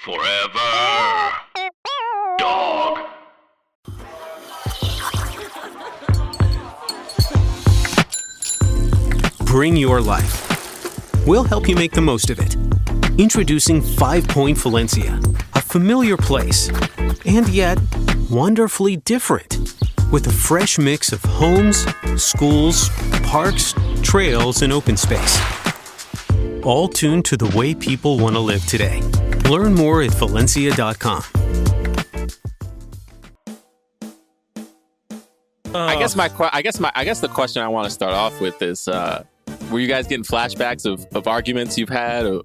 Forever. Dog. Bring your life. We'll help you make the most of it. Introducing 5 Point Valencia, a familiar place, and yet wonderfully different, with a fresh mix of homes, schools, parks, trails, and open space. All tuned to the way people want to live today. Learn more at Valencia.com. I guess the question I want to start off with is, were you guys getting flashbacks of arguments you've had, or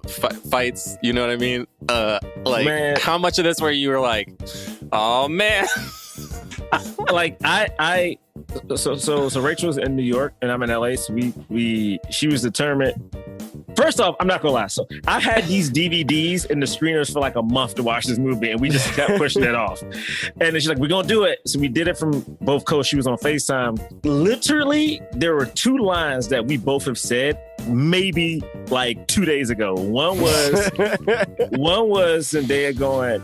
fights? You know what I mean? Man. How much of this where you were like, oh man? Like so Rachel's in New York and I'm in LA. So she was determined. First off, I'm not gonna lie. So I had these DVDs and the screeners for like a month to watch this movie, and we just kept pushing it off. And then she's like, "We're gonna do it." So we did it from both coasts. She was on FaceTime. Literally, there were 2 lines that we both have said maybe like 2 days ago. One was Zendaya going,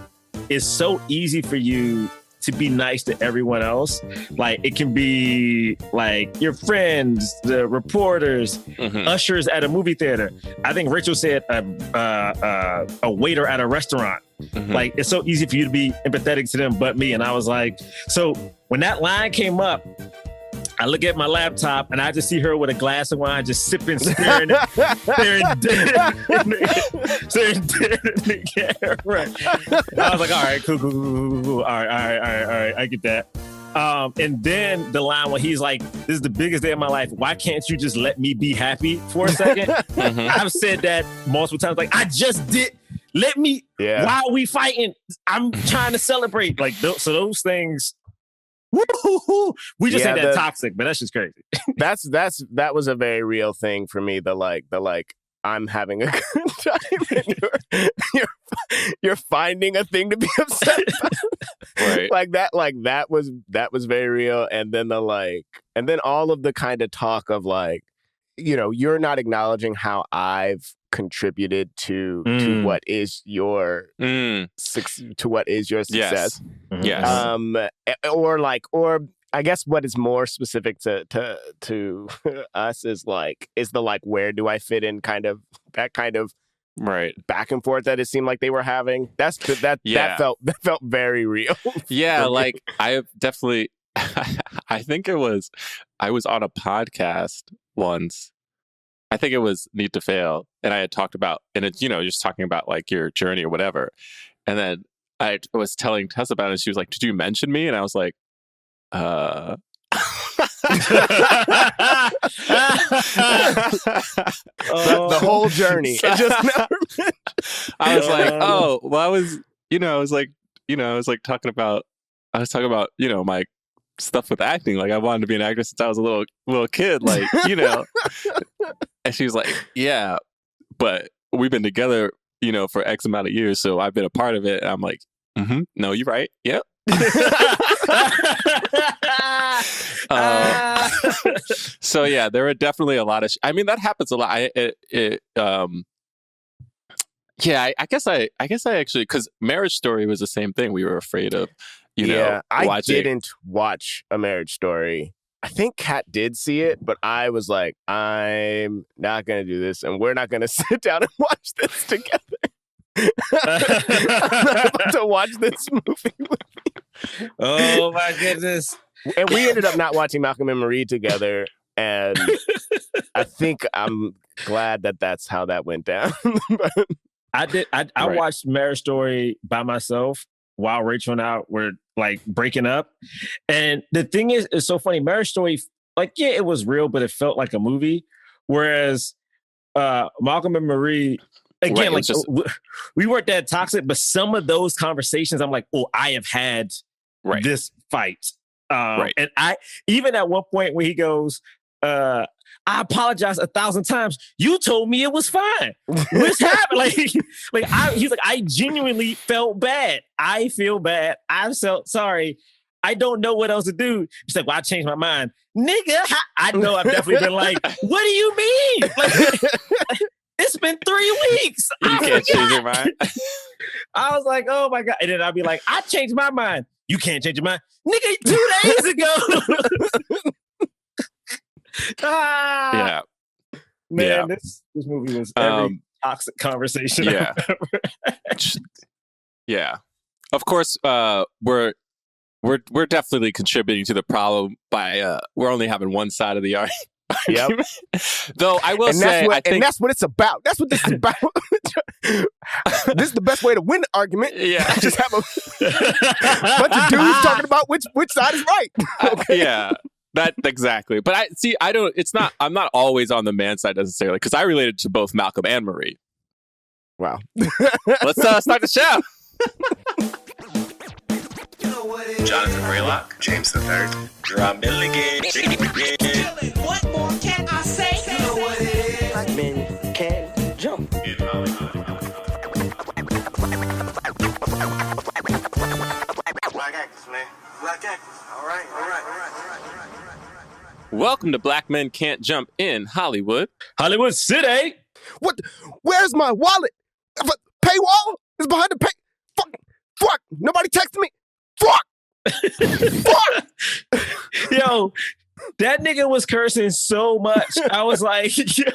"It's so easy for you to be nice to everyone else. Like, it can be like your friends, the reporters, ushers at a movie theater." I think Rachel said a waiter at a restaurant. Like, it's so easy for you to be empathetic to them but me. And I was like, so when that line came up, I look at my laptop and I just see her with a glass of wine, just sipping, staring dead in the camera. I was like, all right, cool. All right, I get that. And then the line when he's like, "This is the biggest day of my life. Why can't you just let me be happy for a second?" I've said that multiple times. Like, I just did. Let me. Yeah. Why are we fighting? I'm trying to celebrate. Like, so those things. Woo-hoo-hoo. We just said that toxic, but that's just crazy. That was a very real thing for me. The I'm having a good time and you're finding a thing to be upset about. Right. that was very real. And then and then all of the kind of talk of like, you know, you're not acknowledging how I've contributed to what is your to what is your success. Yes. Or I guess what is more specific to us is the where do I fit in kind of right back and forth that it seemed like they were having. That felt very real. Yeah, like I definitely I think I was on a podcast once. I think it was Need to Fail, and I had talked about, and it's, you know, just talking about like your journey or whatever. And then I was telling Tess about it, and she was like, "Did you mention me?" And I was like, the whole journey. It just never I was like, oh, well, I was talking about, you know, my stuff with acting. Like, I wanted to be an actress since I was a little kid, like, you know. And she was like, yeah, but we've been together, you know, for X amount of years, so I've been a part of it. And I'm like, no, you're right. Yep. So yeah, there are definitely a lot of I mean, that happens a lot. I guess I actually, because Marriage Story was the same thing. We were afraid of, you know, watching. I didn't watch A Marriage Story. I think Kat did see it, but I was like, I'm not going to do this, and we're not going to sit down and watch this together. I'm not about to watch this movie with you. Oh my goodness. And we ended up not watching Malcolm and Marie together, and I think I'm glad that that's how that went down. I watched Marriage Story by myself while Rachel and I were like breaking up. And the thing is, it's so funny. Marriage Story, like, yeah, it was real, but it felt like a movie. Whereas Malcolm and Marie, again, right, we weren't that toxic, but some of those conversations, I'm like, oh, I have had this fight. And I, even at one point when he goes, I apologize 1,000 times. You told me it was fine. What's happened? He's like, I genuinely felt bad. I feel bad. I felt sorry. I don't know what else to do. He's like, well, I changed my mind. Nigga, I know I've definitely been like, what do you mean? Like, It's been 3 weeks. You can't change your mind. I was like, oh my God. And then I'd be like, I changed my mind. You can't change your mind. Nigga, 2 days ago. Yeah. Man, this movie was every toxic conversation. Yeah. Yeah. Of course, we're definitely contributing to the problem by we're only having one side of the argument. Yep. Though I will say, and that's what it's about. That's what this is about. This is the best way to win the argument. Yeah. Just have a bunch of dudes talking about which side is right. Okay. Yeah. That exactly. But I'm not always on the man side necessarily, because I related to both Malcolm and Marie. Wow. Let's start the show. Jonathan Braylock, James III, Jerah Milligan. What more can I say? You know what it is. Black men can't jump. In Hollywood. Black actors, man. Black actors. All right. Welcome to Black Men Can't Jump in Hollywood. Hollywood City. What? Where's my wallet? Paywall is behind the pay. Fuck. Nobody texted me. Fuck. Yo, that nigga was cursing so much. I was like, yo,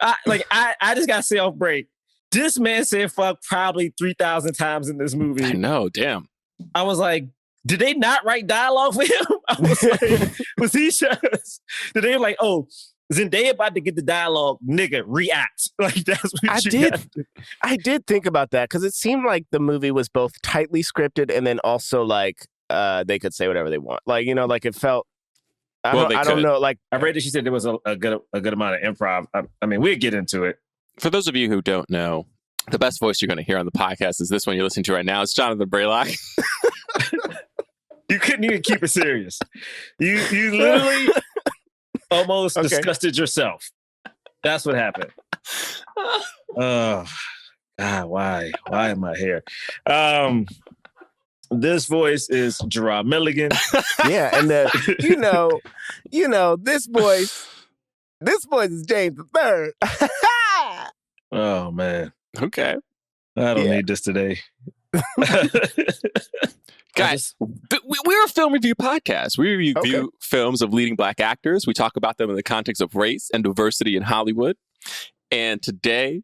I just got to say off break. This man said fuck probably 3,000 times in this movie. I know, damn. I was like, did they not write dialogue for him? I was like, was he just, did they like, oh, Zendaya about to get the dialogue, nigga, react. Like, that's what I did think about that, because it seemed like the movie was both tightly scripted and then also like they could say whatever they want. Like, you know, like it felt, I don't know. Like, I read that she said there was a good amount of improv. I mean, we'll get into it. For those of you who don't know, the best voice you're going to hear on the podcast is this one you're listening to right now. It's Jonathan Braylock. You couldn't even keep it serious. You literally almost disgusted yourself. That's what happened. Oh, God, why? Why am I here? This voice is Jerah Milligan. Yeah, and you know, this voice is James III. Oh man. Okay. I don't need this today. Guys, we're a film review podcast. We review films of leading Black actors. We talk about them in the context of race and diversity in Hollywood. And today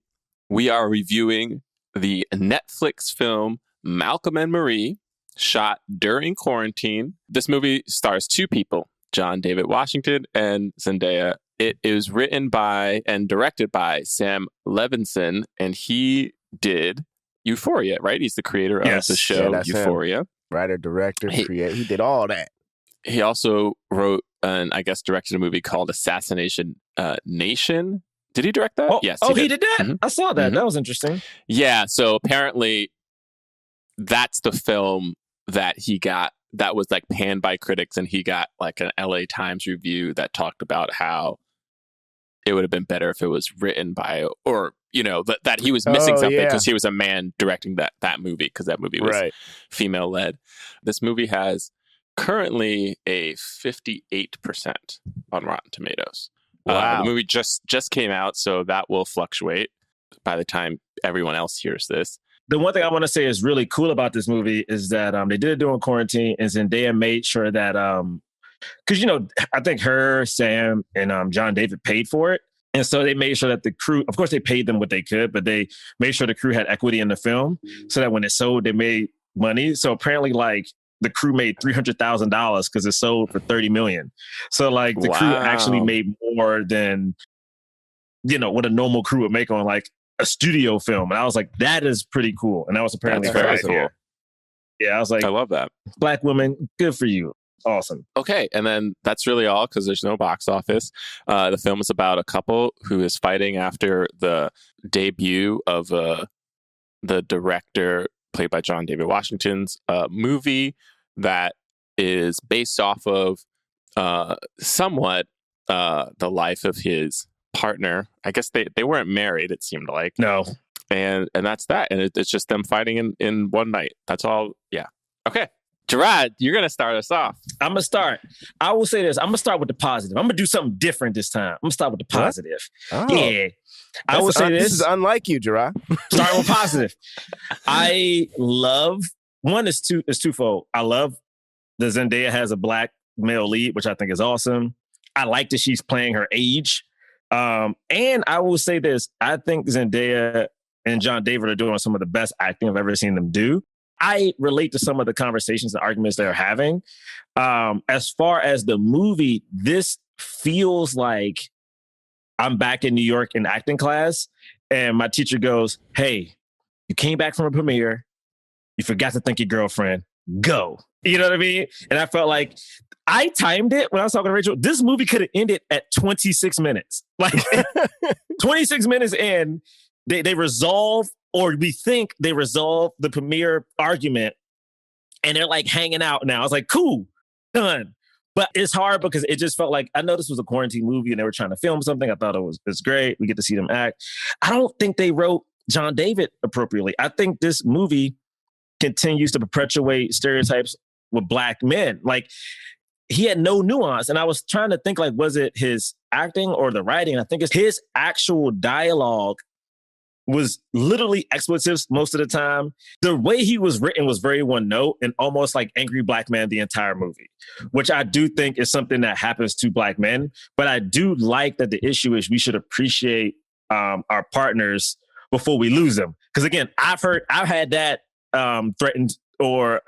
we are reviewing the Netflix film Malcolm and Marie, shot during quarantine. This movie stars two people, John David Washington and Zendaya. It is written by and directed by Sam Levinson, and he did Euphoria, right? He's the creator of the show Euphoria. Writer, director, creator. He did all that. He also wrote and I guess directed a movie called Assassination Nation. Did he direct that? Yes. He did that? Mm-hmm. I saw that. Mm-hmm. That was interesting. Yeah. So apparently that's the film that he got that was like panned by critics, and he got like an LA Times review that talked about how it would have been better if it was written by, or, you know, that he was missing something because he was a man directing that movie, because that movie was female led. This movie has currently a 58% on Rotten Tomatoes. Wow. The movie just came out, so that will fluctuate by the time everyone else hears this. The one thing I want to say is really cool about this movie is that they did it during quarantine, and Zendaya made sure that because, you know, I think her, Sam, and John David paid for it. And so they made sure that the crew, of course, they paid them what they could, but they made sure the crew had equity in the film so that when it sold, they made money. So apparently, like, the crew made $300,000 because it sold for $30 million. So, like, the crew actually made more than, you know, what a normal crew would make on, like, a studio film. And I was like, that is pretty cool. And that was apparently very cool. Yeah, I was like, I love that. Black women, good for you. Awesome. Okay, and then that's really all, because there's no box office. The film is about a couple who is fighting after the debut of the director, played by John David Washington's movie that is based off of somewhat the life of his partner. I guess they weren't married, it seemed like. No. And that's that. And it's just them fighting in one night. That's all. Yeah. Okay. Jerah, you're going to start us off. I'm going to start. I will say this. I'm going to start with the positive. I'm going to do something different this time. I'm going to start with the positive. Oh. Yeah. I will say this is unlike you, Jerah. Starting with positive. I love one is twofold. I love that Zendaya has a black male lead, which I think is awesome. I like that she's playing her age. And I will say this. I think Zendaya and John David are doing some of the best acting I've ever seen them do. I relate to some of the conversations and arguments they're having. As far as the movie, this feels like I'm back in New York in acting class, and my teacher goes, "Hey, you came back from a premiere. You forgot to thank your girlfriend. Go." You know what I mean? And I felt like I timed it when I was talking to Rachel. This movie could have ended at 26 minutes. Like 26 minutes in, they resolve, or we think they resolve the premiere argument, and they're like hanging out now. I was like, cool, done. But it's hard because it just felt like, I know this was a quarantine movie and they were trying to film something. I thought it's great. We get to see them act. I don't think they wrote John David appropriately. I think this movie continues to perpetuate stereotypes with black men. Like, he had no nuance. And I was trying to think, like, was it his acting or the writing? I think it's his actual dialogue was literally expletives most of the time. The way he was written was very one note and almost like angry black man the entire movie, which I do think is something that happens to black men. But I do like that the issue is we should appreciate our partners before we lose them. Because again, I've had that threatened or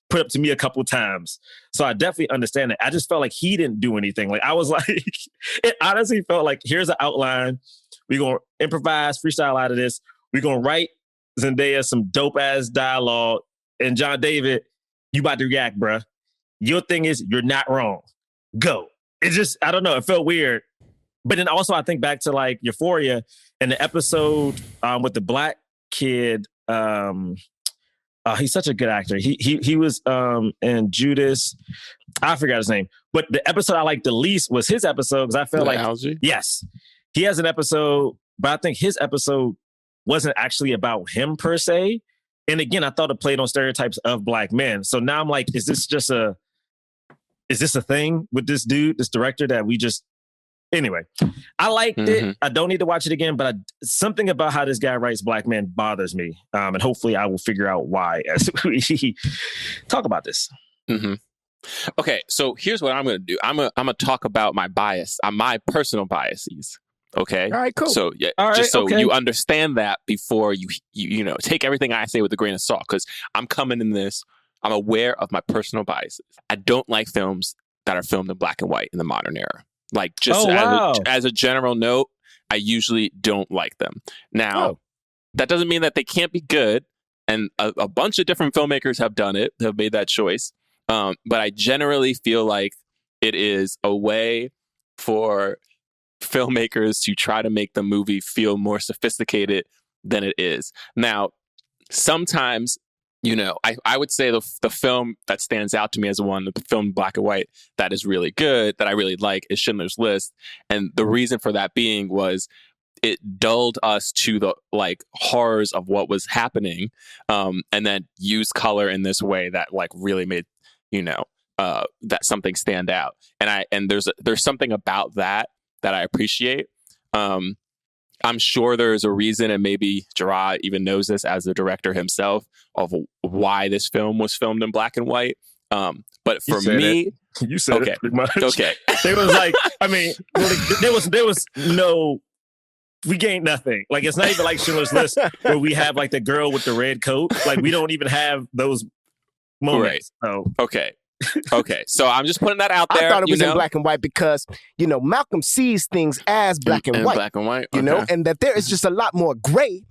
put up to me a couple times. So I definitely understand it. I just felt like he didn't do anything. Like, I was like, it honestly felt like, here's an outline. We're going to improvise, freestyle out of this. We're going to write Zendaya some dope-ass dialogue. And John David, you about to react, bruh. Your thing is, you're not wrong. Go. It just, I don't know. It felt weird. But then also I think back to like Euphoria and the episode with the black kid. He's such a good actor. He was in Judas. I forgot his name. But the episode I liked the least was his episode because I felt like, Algae? Yes. He has an episode, but I think his episode wasn't actually about him per se. And again, I thought it played on stereotypes of black men. So now I'm like, is this a thing with this dude, this director that we just, anyway, I liked it. I don't need to watch it again, but something about how this guy writes black men bothers me. And hopefully I will figure out why as we talk about this. Mm-hmm. Okay, so here's what I'm going to do. I'm going to talk about my bias, my personal biases. Okay. All right, cool. So yeah, all just right, so you understand that before you take everything I say with a grain of salt, because I'm coming in this. I'm aware of my personal biases. I don't like films that are filmed in black and white in the modern era. Like, just as a general note, I usually don't like them. Now, that doesn't mean that they can't be good, and a bunch of different filmmakers have done it, have made that choice. But I generally feel like it is a way for filmmakers to try to make the movie feel more sophisticated than it is. Now, sometimes, I would say the film that stands out to me as the film in black and white that is really good, that I really like, is Schindler's List. And the reason for that being was it dulled us to the horrors of what was happening, and then used color in this way that really made that something stand out. And there's something about that I appreciate. I'm sure there's a reason, and maybe Jerah even knows this as the director himself, of why this film was filmed in black and white. But for me, you said it pretty much. Okay. It was like, I mean, there was no, we gained nothing. Like, it's not even like Schindler's List where we have like the girl with the red coat. Like, we don't even have those moments. Right. So. Okay. So I'm just putting that out there. I thought it was in black and white because, Malcolm sees things as black and white. Black and white. You know, and that there is just a lot more gray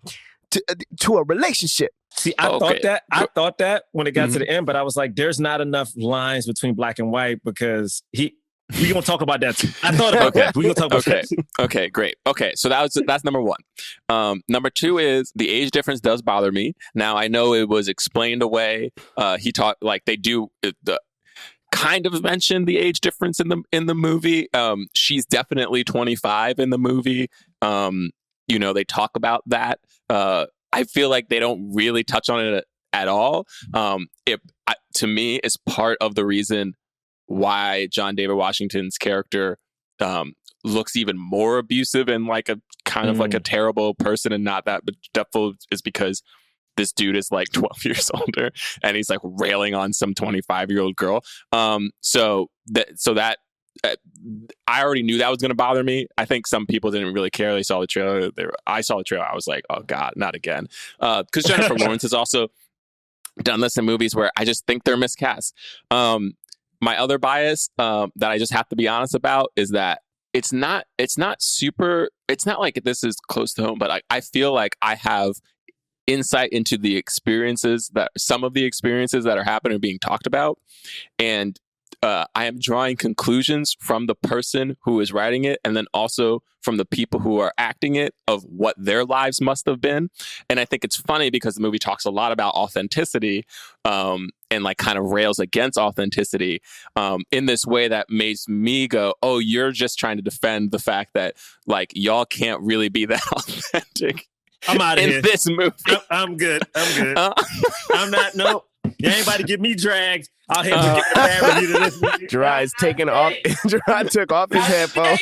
to a relationship. See, I thought that when it got to the end, but I was like, there's not enough lines between black and white because we're going to talk about that too. I thought about that. We're going to talk about that too. Okay, great. Okay, so that's number one. Number two is the age difference does bother me. Now, I know it was explained away. He talked they do kind of mention the age difference in the movie. She's definitely 25 in the movie. They talk about that. I feel like they don't really touch on it at all. To me, is part of the reason why John David Washington's character looks even more abusive and like a kind of like a terrible person and not that depthful is because this dude is like 12 years older and he's like railing on some 25-year-old girl. So that I already knew that was going to bother me. I think some people didn't really care. They saw the trailer. I saw the trailer. I was like, oh God, not again. Because Jennifer Lawrence has also done this in movies where I just think they're miscast. My other bias that I just have to be honest about is that it's not like this is close to home, but I feel like I have insight into some of the experiences that are happening and being talked about. And I am drawing conclusions from the person who is writing it and then also from the people who are acting it of what their lives must have been. And I think it's funny because the movie talks a lot about authenticity and like kind of rails against authenticity in this way that makes me go, oh, you're just trying to defend the fact that like y'all can't really be that authentic. I'm out of here. In this movie. I'm good. I'm not, no. You ain't about to get me dragged. I'll have to get a bad review to this movie. Jerah is taking off. Jerah took off his headphones.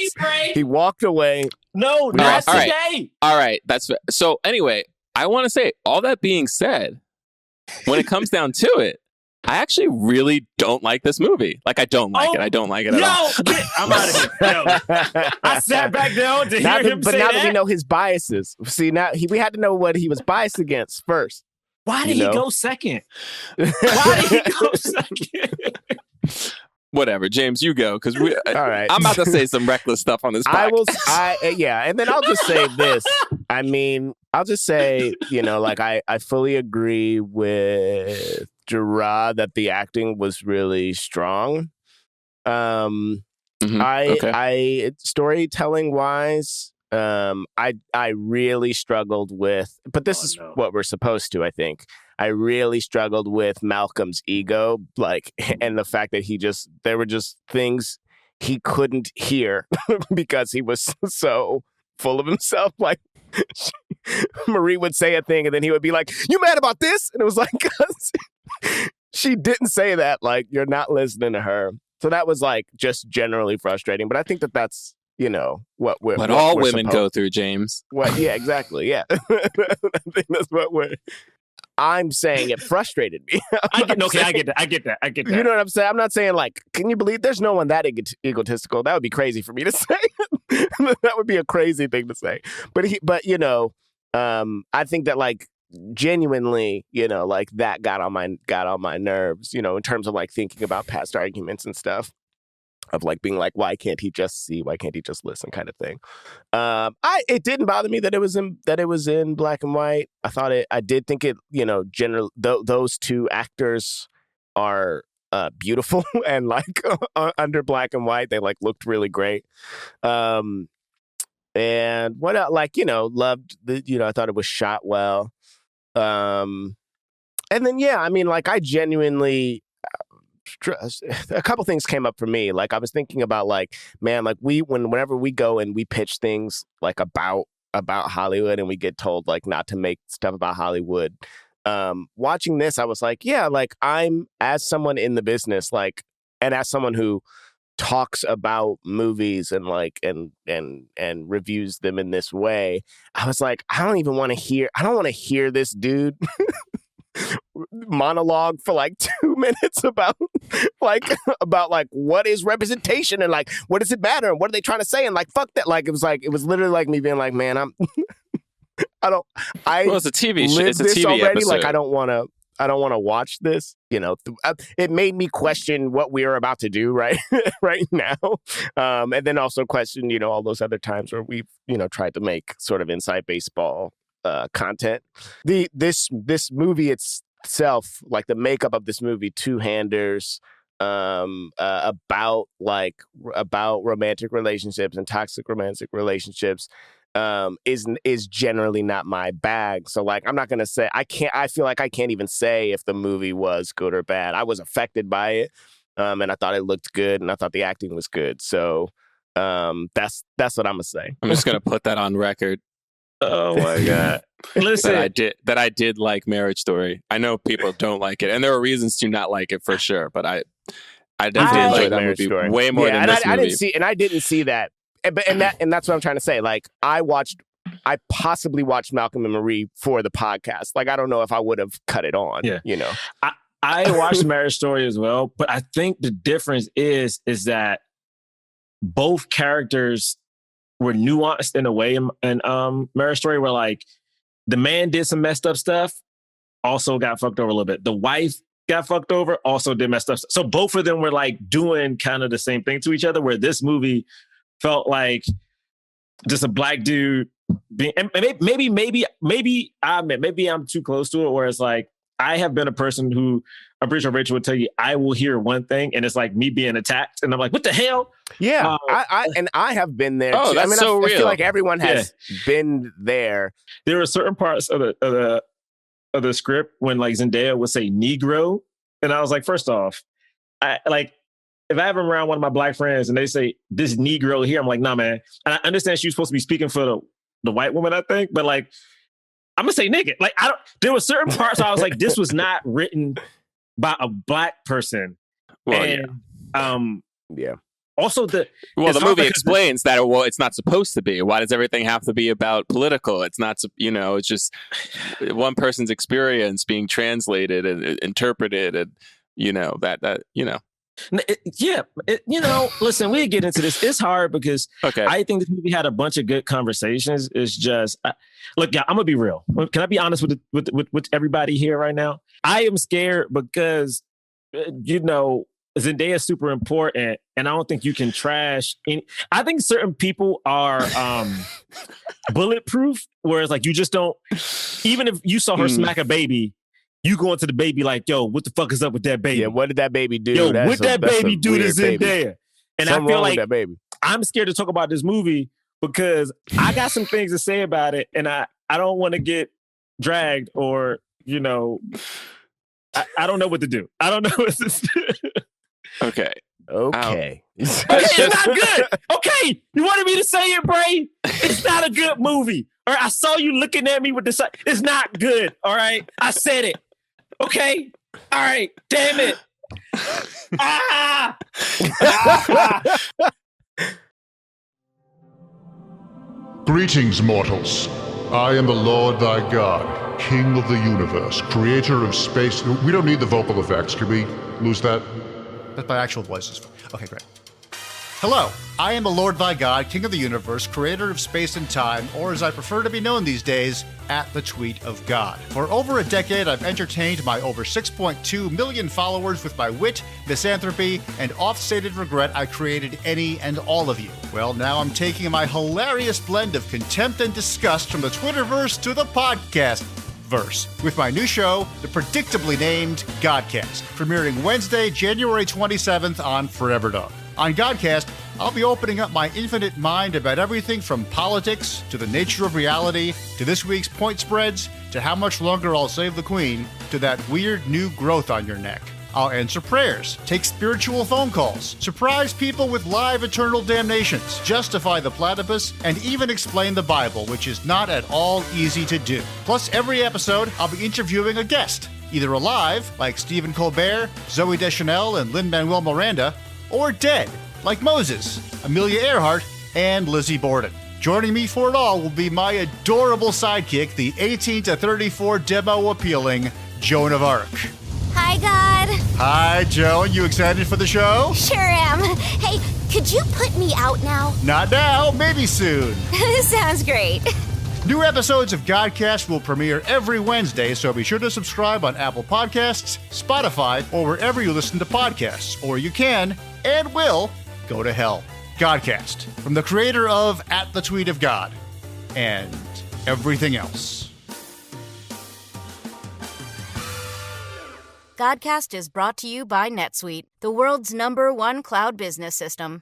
He walked away. No, not today. All right. So anyway, I want to say, all that being said, when it comes down to it, I actually really don't like this movie. Like, I don't like it. I don't like it at all. I'm out of here. Yo. I sat back down to hear him say that. But now that we know his biases, see, now we had to know what he was biased against first. Why did he go second? Why did he go second? Whatever, James, you go, because all right. I'm about to say some reckless stuff on this podcast. And then I'll just say this. I mean, I'll just say, like I fully agree with Jerah that the acting was really strong. I storytelling wise, I really struggled with, but this is what we're supposed to, I think. I really struggled with Malcolm's ego, like, and the fact that there were just things he couldn't hear because he was so full of himself. Like, Marie would say a thing and then he would be like, "You mad about this?" And it was like, she didn't say that. Like, you're not listening to her. So that was like just generally frustrating. But I think that's, what all women go through, James. Yeah, exactly. Yeah. I think that's what I'm saying it frustrated me. I get that. You know what I'm saying? I'm not saying like, can you believe there's no one that egotistical? That would be crazy for me to say. That would be a crazy thing to say. But I think that like genuinely, like that got on my nerves, in terms of like thinking about past arguments and stuff. Of like being like, why can't he just see? Why can't he just listen? Kind of thing. It didn't bother me that it was in black and white. I did think it, those two actors are beautiful and like under black and white, they like looked really great. And what else? Like, loved the, I thought it was shot well. And then I mean, like I genuinely. A couple things came up for me. Like I was thinking about like, man, like whenever we go and we pitch things like about Hollywood and we get told like not to make stuff about Hollywood. Watching this, I was like, yeah, like I'm as someone in the business, like, and as someone who talks about movies and like and reviews them in this way, I was like, I don't want to hear this dude monologue for like 2 minutes about what is representation and like what does it matter and what are they trying to say and like fuck that. Like it was literally like me being like, man, it's a TV show. It's a TV already episode. Like I don't want to watch this. It made me question what we are about to do right now, and then also question all those other times where we've tried to make sort of inside baseball content. This movie itself, like the makeup of this movie, two-handers, about romantic relationships and toxic romantic relationships, is generally not my bag. So like I'm not gonna say I feel like I can't even say if the movie was good or bad. I was affected by it, and I thought it looked good, and I thought the acting was good. So that's what I'm gonna say. I'm just gonna put that on record. Oh my God. Listen, that I did like Marriage Story. I know people don't like it, and there are reasons to not like it for sure. But I definitely enjoyed that movie way more than this movie. I didn't see that and that's what I'm trying to say. Like, I possibly watched Malcolm and Marie for the podcast. Like, I don't know if I would have cut it on. Yeah. You know, I watched Marriage Story as well, but I think the difference is that both characters were nuanced in a way in Marriage Story, where like the man did some messed up stuff, also got fucked over a little bit. The wife got fucked over, also did messed up stuff. So both of them were like doing kind of the same thing to each other, where this movie felt like just a black dude being, and maybe I'm too close to it, where it's like, I have been a person who, I'm pretty sure Rachel would tell you, I will hear one thing and it's like me being attacked, and I'm like, what the hell? Yeah, I have been there. Oh, too. that's so real. I feel like everyone has been there. There were certain parts of the script when like Zendaya would say Negro, and I was like, first off, I like, if I ever around one of my black friends and they say this Negro here, I'm like, nah, man. And I understand she was supposed to be speaking for the white woman, I think, but like, I'm gonna say nigga. Like, there were certain parts I was like, this was not written by a black person. Well, and, yeah. Also, the movie explains that it's not supposed to be. Why does everything have to be about political? It's not, it's just one person's experience being translated and interpreted, and listen, we get into this. It's hard because okay. I think this movie had a bunch of good conversations. It's just, look, I'm gonna be real. Can I be honest with everybody here right now? I am scared because, Zendaya is super important, and I don't think you can trash any. I think certain people are bulletproof, whereas like you just don't. Even if you saw her smack a baby, you go into the baby like, yo, what the fuck is up with that baby? Yeah, what did that baby do? Yo, what that baby do to Zendaya? And something I feel like that baby. I'm scared to talk about this movie because I got some things to say about it, and I don't want to get dragged or I don't know what to do. I don't know what to do. Okay. It's not good. Okay. You wanted me to say it, Bray? It's not a good movie. All right. I saw you looking at me with this. It's not good. All right. I said it. Okay. All right. Damn it. Greetings, mortals. I am the Lord thy God, King of the universe, creator of space. We don't need the vocal effects. Can we lose that? That's my actual voices. Okay, great. Hello, I am the Lord thy God, King of the universe, creator of space and time, or as I prefer to be known these days, at the tweet of God. For over a decade, I've entertained my over 6.2 million followers with my wit, misanthropy, and oft-stated regret I created any and all of you. Well, now I'm taking my hilarious blend of contempt and disgust from the Twitterverse to the podcast verse with my new show, the predictably named Godcast, premiering Wednesday, January 27th on Forever Dog. On Godcast, I'll be opening up my infinite mind about everything from politics to the nature of reality to this week's point spreads to how much longer I'll save the Queen to that weird new growth on your neck. I'll answer prayers, take spiritual phone calls, surprise people with live eternal damnations, justify the platypus, and even explain the Bible, which is not at all easy to do. Plus, every episode, I'll be interviewing a guest, either alive, like Stephen Colbert, Zooey Deschanel, and Lin-Manuel Miranda, or dead, like Moses, Amelia Earhart, and Lizzie Borden. Joining me for it all will be my adorable sidekick, the 18 to 34 demo appealing Joan of Arc. Hi, God. Hi, Joan. You excited for the show? Sure am. Hey, could you put me out now? Not now, maybe soon. Sounds great. New episodes of Godcast will premiere every Wednesday, so be sure to subscribe on Apple Podcasts, Spotify, or wherever you listen to podcasts. Or you can, and will, go to hell. Godcast, from the creator of At the Tweet of God, and everything else. Godcast is brought to you by NetSuite, the world's #1 cloud business system.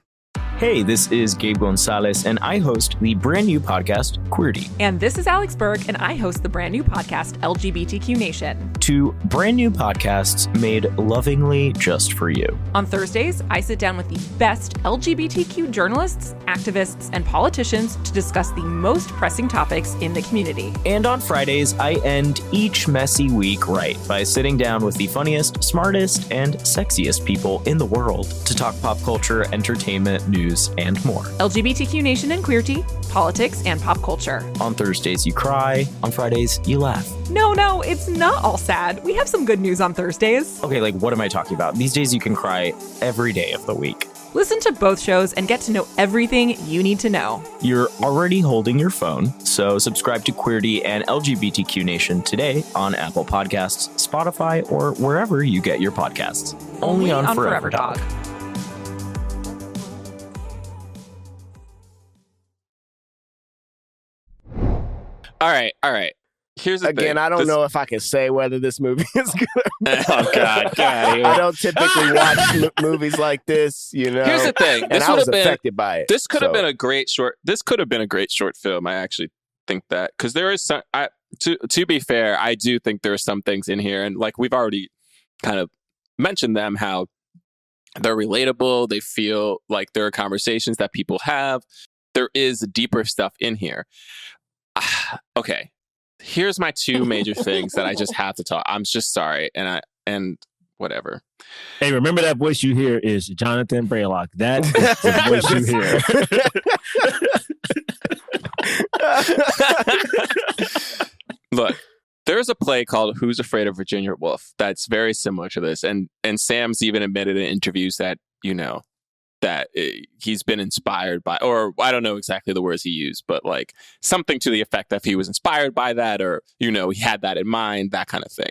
Hey, this is Gabe Gonzalez, and I host the brand new podcast, Queerty. And this is Alex Berg, and I host the brand new podcast, LGBTQ Nation. Two brand new podcasts made lovingly just for you. On Thursdays, I sit down with the best LGBTQ journalists, activists, and politicians to discuss the most pressing topics in the community. And on Fridays, I end each messy week right by sitting down with the funniest, smartest, and sexiest people in the world to talk pop culture, entertainment, news, news, and more. LGBTQ Nation and Queer Tea, politics, and pop culture. On Thursdays, you cry. On Fridays, you laugh. No, it's not all sad. We have some good news on Thursdays. Okay, like, what am I talking about? These days you can cry every day of the week. Listen to both shows and get to know everything you need to know. You're already holding your phone, so subscribe to Queerty and LGBTQ Nation today on Apple Podcasts, Spotify, or wherever you get your podcasts. Only on Forever Dog. All right. Here's the thing. Again, I don't know if I can say whether this movie is good. Oh, God. I don't typically watch movies like this, you know. Here's the thing. And I was affected by it. This could have been a great short. This could have been a great short film. I actually think that, because there is some. To be fair, I do think there are some things in here, and like we've already kind of mentioned them, how they're relatable. They feel like there are conversations that people have. There is deeper stuff in here. Okay. Here's my two major things that I just have to talk. I'm just sorry, and whatever. Hey, remember that voice you hear is Jonathan Braylock. That is the voice you hear. Look, there's a play called Who's Afraid of Virginia Woolf that's very similar to this, and Sam's even admitted in interviews that that he's been inspired by, or I don't know exactly the words he used, but like something to the effect that he was inspired by that, or, he had that in mind, that kind of thing.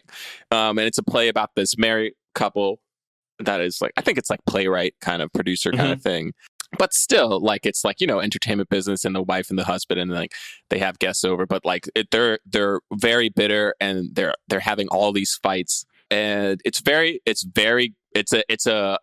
And it's a play about this married couple that is like, I think it's like playwright kind of producer kind of thing. But still, like, it's like, entertainment business, and the wife and the husband, and like they have guests over, but like they're very bitter, and they're having all these fights, and it's a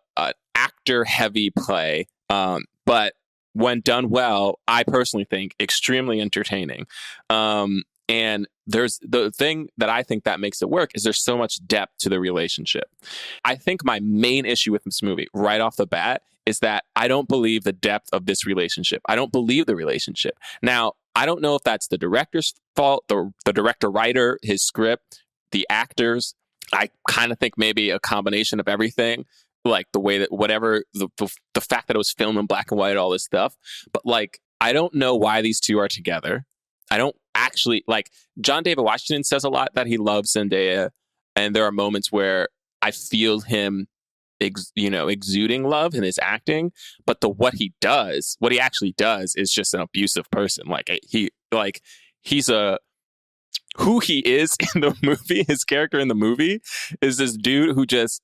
actor heavy play, but when done well, I personally think extremely entertaining. And there's the thing that I think that makes it work is there's so much depth to the relationship. I think my main issue with this movie right off the bat is that I don't believe the depth of this relationship. I don't believe the relationship. Now, I don't know if that's the director's fault, the director, writer, his script, the actors. I kind of think maybe a combination of everything, like the way that the fact that it was filmed in black and white, all this stuff. But like, I don't know why these two are together. I don't actually, like, John David Washington says a lot that he loves Zendaya, and there are moments where I feel him exuding love in his acting, but what he actually does is just an abusive person. Who he is in the movie, his character in the movie is this dude who just,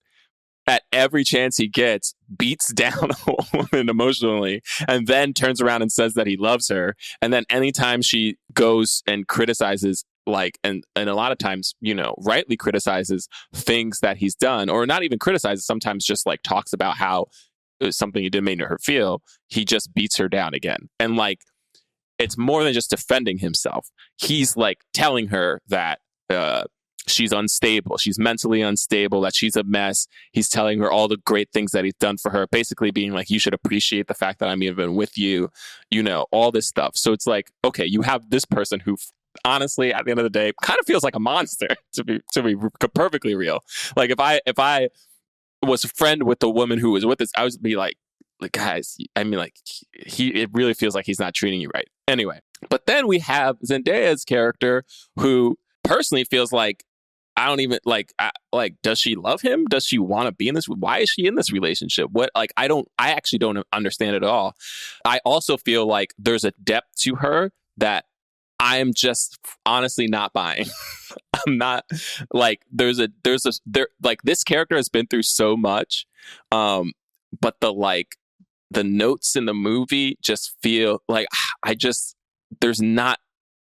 at every chance he gets, beats down a woman emotionally, and then turns around and says that he loves her. And then anytime she goes and criticizes, and a lot of times, rightly criticizes things that he's done, or not even criticizes, sometimes just like talks about how it was something he didn't make her feel, he just beats her down again. And like, it's more than just defending himself. He's like telling her that she's unstable. She's mentally unstable, that she's a mess. He's telling her all the great things that he's done for her, basically being like, you should appreciate the fact that I'm even with you, all this stuff. So it's like, okay, you have this person who honestly, at the end of the day, kind of feels like a monster, to be perfectly real. Like, if I was a friend with the woman who was with us, I would be like, guys, I mean, like, it really feels like he's not treating you right. Anyway, but then we have Zendaya's character, who personally feels like, I don't even does she love him? Does she want to be in this? Why is she in this relationship? I actually don't understand it at all. I also feel like there's a depth to her that I am just honestly not buying. I'm not like, this character has been through so much. But the notes in the movie just feel like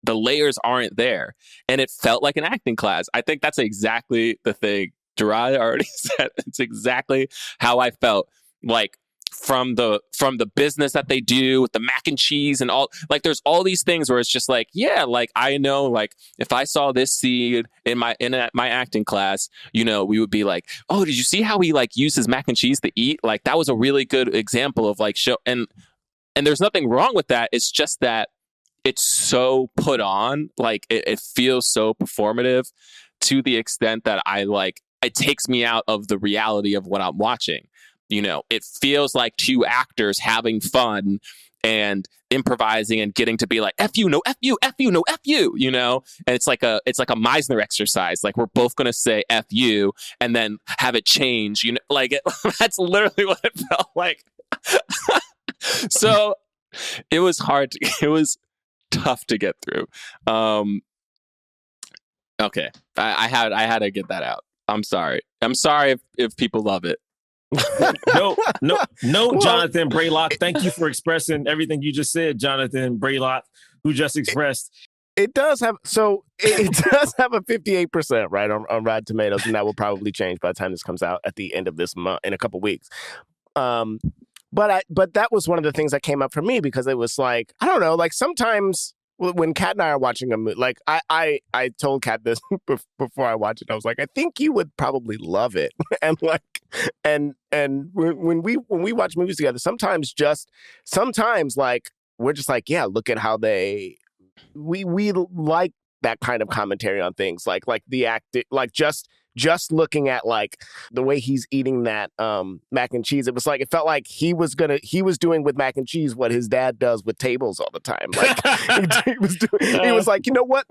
the layers aren't there, and it felt like an acting class. I think that's exactly the thing Jerah already said. It's exactly how I felt, like, from the business that they do with the mac and cheese and all, like, there's all these things where it's just like, yeah, like, I know, like, if I saw this scene in my acting class, we would be like, oh, did you see how he like used his mac and cheese to eat? Like, that was a really good example of like show, and there's nothing wrong with that. It's just that it's so put on, like, it feels so performative to the extent that it takes me out of the reality of what I'm watching. it feels like two actors having fun and improvising and getting to be like, F you, no F you, F you, no F you, and it's like a Meisner exercise. Like, we're both going to say F you and then have it change, that's literally what it felt like. So it was it was tough to get through. Okay. I had to get that out. I'm sorry if people love it. No, Jonathan Braylock. Thank you for expressing everything you just said, Jonathan Braylock, who just expressed. It does have it does have a 58%, right, on Rotten Tomatoes, and that will probably change by the time this comes out at the end of this month in a couple weeks. But that was one of the things that came up for me, because it was like, I don't know, like sometimes when Kat and I are watching a movie, like I told Kat this before I watched it. I was like, I think you would probably love it, and when we watch movies together, sometimes like we're just like, yeah, look at how we like that kind of commentary on things, like the act, like just looking at like the way he's eating that mac and cheese. It was like, it felt like he was doing with mac and cheese what his dad does with tables all the time. Like he was like, you know what,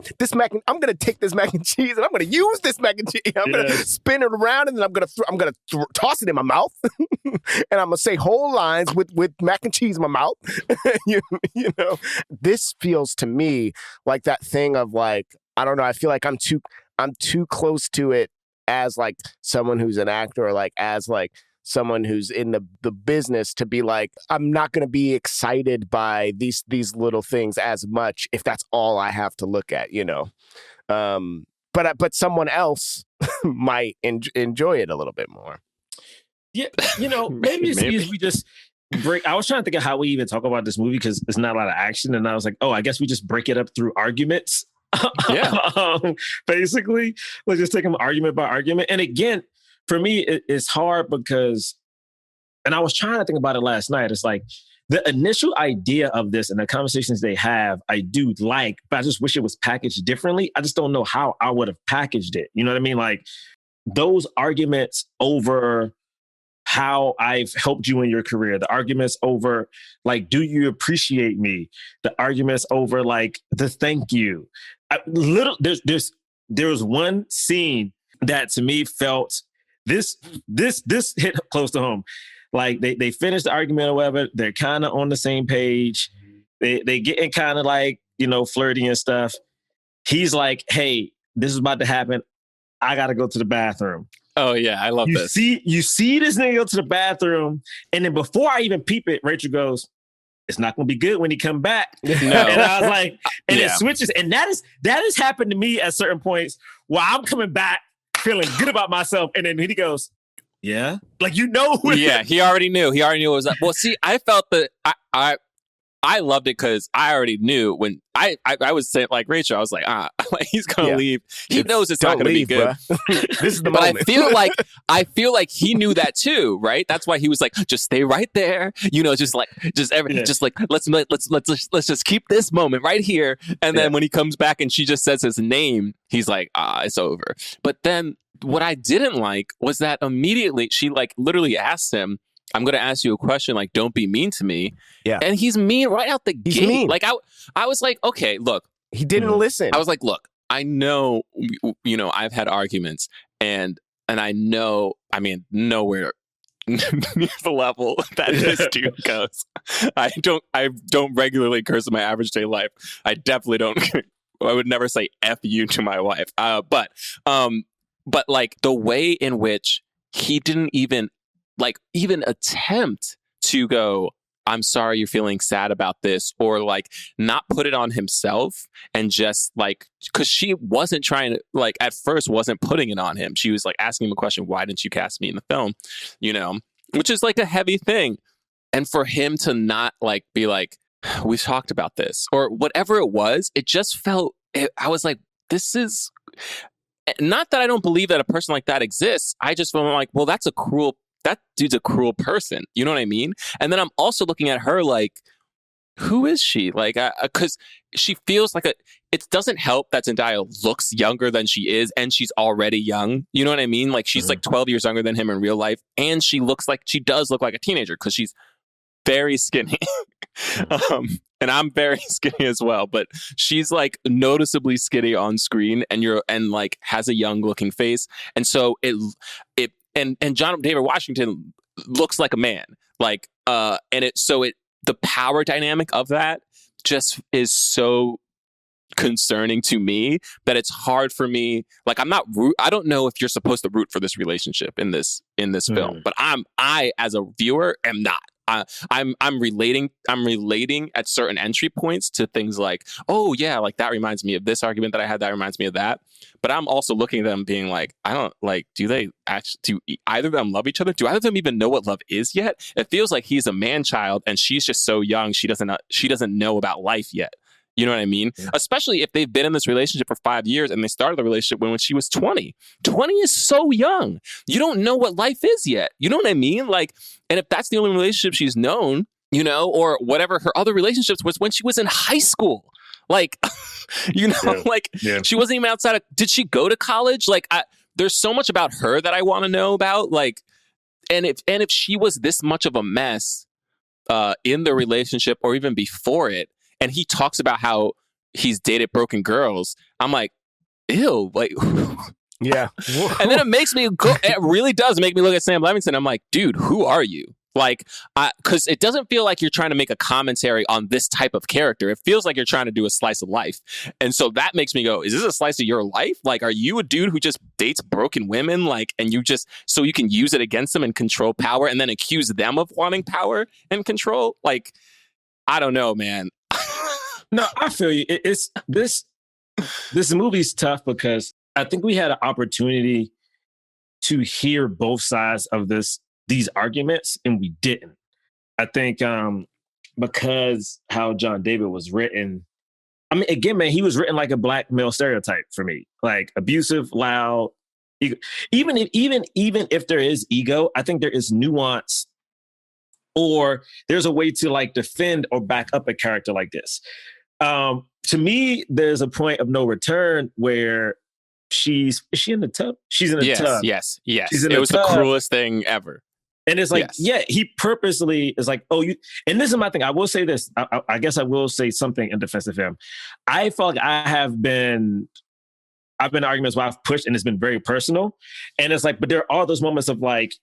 I'm gonna take this mac and cheese and I'm gonna use this mac and cheese. I'm gonna spin it around and then I'm gonna toss it in my mouth and I'm gonna say whole lines with mac and cheese in my mouth. you know, this feels to me like that thing of like, I don't know, I feel like I'm too close to it as like someone who's an actor, or like as like someone who's in the business, to be like, I'm not going to be excited by these little things as much if that's all I have to look at, but someone else might enjoy it a little bit more. Yeah, maybe we just break. I was trying to think of how we even talk about this movie, because there's not a lot of action, and I was like, oh, I guess we just break it up through arguments. Yeah. Basically, let's just take them argument by argument. And again, for me, it's hard because, and I was trying to think about it last night. It's like the initial idea of this and the conversations they have, I do like, but I just wish it was packaged differently. I just don't know how I would have packaged it. You know what I mean? Like those arguments over how I've helped you in your career, the arguments over like, do you appreciate me? The arguments over like the thank you. There was one scene that to me felt this hit close to home. Like they finished the argument or whatever. They're kind of on the same page. They getting kind of like, flirty and stuff. He's like, hey, this is about to happen. I got to go to the bathroom. Oh, yeah. I love this. You see this nigga go to the bathroom, and then before I even peep it, Rachel goes, it's not going to be good when he come back. No. And I was like, it switches. And that has happened to me at certain points where I'm coming back feeling good about myself. And then he goes, yeah. Like, Yeah, he already knew. He already knew it was that. Well, see, I felt that I loved it because I already knew when I was saying, like Rachel, I was like, he's gonna leave. He knows it's not gonna be good. This is the but moment. I feel like he knew that too, right? That's why he was like, just stay right there, just like let's just keep this moment right here. And then when he comes back and she just says his name, he's like, it's over. But then what I didn't like was that immediately she like literally asked him, I'm going to ask you a question, like, don't be mean to me. Yeah. And he's mean right out the gate. Mean. Like, I was like, okay, look. He didn't listen. I was like, look, I know, I've had arguments and I know, nowhere near the level that this dude goes. I don't regularly curse in my average day life. I definitely don't. I would never say F you to my wife. But like the way in which he didn't even attempt to go, I'm sorry you're feeling sad about this, or like not put it on himself and just like, because she wasn't trying to, like, at first wasn't putting it on him. She was like asking him a question, why didn't you cast me in the film? Which is like a heavy thing. And for him to not like be like, we've talked about this or whatever it was, it just felt, I was like, this is not that I don't believe that a person like that exists. I just feel like, well, that dude's a cruel person. You know what I mean? And then I'm also looking at her like, who is she? Like, because she feels like it doesn't help that Zendaya looks younger than she is, and she's already young. You know what I mean? Like, she's like 12 years younger than him in real life, and she does look like a teenager because she's very skinny. And I'm very skinny as well, but she's like noticeably skinny on screen, and like has a young looking face, and so and John David Washington looks like a man, like the power dynamic of that just is so concerning to me that it's hard for me. Like, I don't know if you're supposed to root for this relationship in this film, but I as a viewer am not. I'm relating at certain entry points to things like, oh yeah, like that reminds me of this argument that I had, that reminds me of that. But I'm also looking at them being like, I don't like, do either of them love each other? Do either of them even know what love is yet? It feels like he's a man child and she's just so young, she doesn't know about life yet. You know what I mean? Yeah. Especially if they've been in this relationship for 5 years and they started the relationship when she was 20. 20 is so young. You don't know what life is yet. You know what I mean? Like, and if that's the only relationship she's known, you know, or whatever her other relationships was when she was in high school. Like, you know, she wasn't even outside of, did she go to college? Like, there's so much about her that I want to know about. Like, and if she was this much of a mess in the relationship or even before it, and he talks about how he's dated broken girls, I'm like, ew, like, yeah. And then it makes me go, it really does make me look at Sam Levinson. I'm like, dude, who are you? Like, because it doesn't feel like you're trying to make a commentary on this type of character. It feels like you're trying to do a slice of life. And so that makes me go, is this a slice of your life? Like, are you a dude who just dates broken women? Like, and you just, so you can use it against them and control power and then accuse them of wanting power and control? Like, I don't know, man. No, I feel you. It's this movie's tough because I think we had an opportunity to hear both sides of these arguments, and we didn't. I think because how John David was written. I mean, again, man, he was written like a black male stereotype for me, like abusive, loud. Even if there is ego, I think there is nuance, or there's a way to like defend or back up a character like this. To me, there's a point of no return where is she in the tub? She's in the tub. Yes. It was the cruelest thing ever. And it's like, he purposely is like, oh, you, and this is my thing. I will say this. I guess I will say something in defense of him. I felt like I've been in arguments where I've pushed and it's been very personal. And it's like, but there are those moments of like,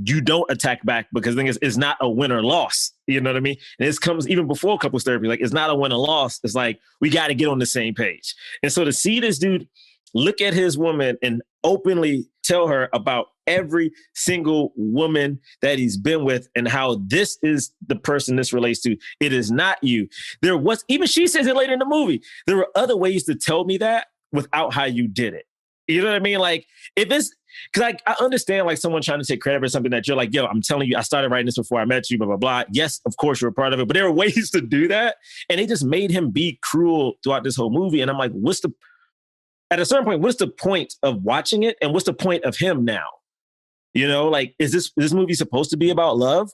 you don't attack back because the thing is, it's not a win or loss. You know what I mean? And this comes even before couples therapy. Like, it's not a win or loss. It's like, we got to get on the same page. And so to see this dude look at his woman and openly tell her about every single woman that he's been with and how this is the person this relates to. It is not you. There was, even she says it later in the movie, there were other ways to tell me that without how you did it. You know what I mean? Like, if it's, because I understand like someone trying to take credit for something that you're like, yo, I'm telling you, I started writing this before I met you, blah, blah, blah. Yes, of course you're a part of it, but there are ways to do that. And it just made him be cruel throughout this whole movie. And I'm like, at a certain point, what's the point of watching it? And what's the point of him now? You know, like, is this movie supposed to be about love?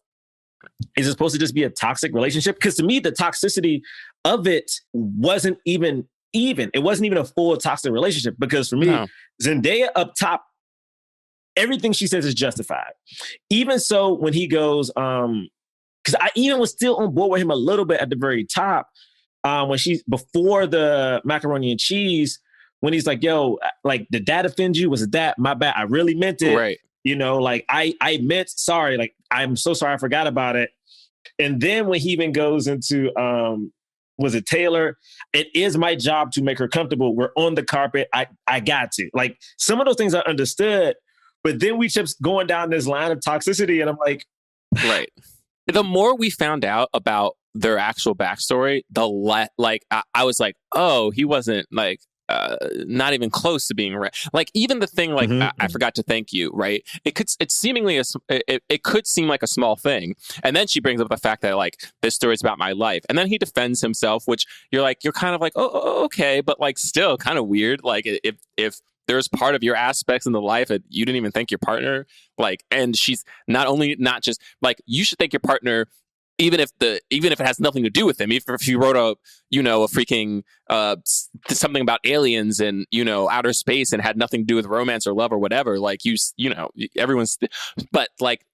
Is it supposed to just be a toxic relationship? Because to me, the toxicity of it wasn't even. It wasn't even a full toxic relationship because for me, Zendaya up top, everything she says is justified. Even so, when he goes, because I even was still on board with him a little bit at the very top, when she's before the macaroni and cheese, when he's like, yo, like, did that offend you? Was it that? My bad. I really meant it. Right. You know, like I meant sorry. Like, I'm so sorry. I forgot about it. And then when he even goes into, was it Taylor? It is my job to make her comfortable. We're on the carpet. I got to. Like, some of those things I understood, but then we kept going down this line of toxicity, and I'm like, right. The more we found out about their actual backstory, I was like, oh, he wasn't like not even close to being right. Like, even the thing like I forgot to thank you, right? It could seem like a small thing, and then she brings up the fact that like this story is about my life, and then he defends himself, which you're kind of like, oh, okay, but like still kind of weird. Like, if there's part of your aspects in the life that you didn't even thank your partner, like, and she's not just like, you should thank your partner even if it has nothing to do with him, even if you wrote a freaking something about aliens and outer space and had nothing to do with romance or love or whatever, like everyone's, but like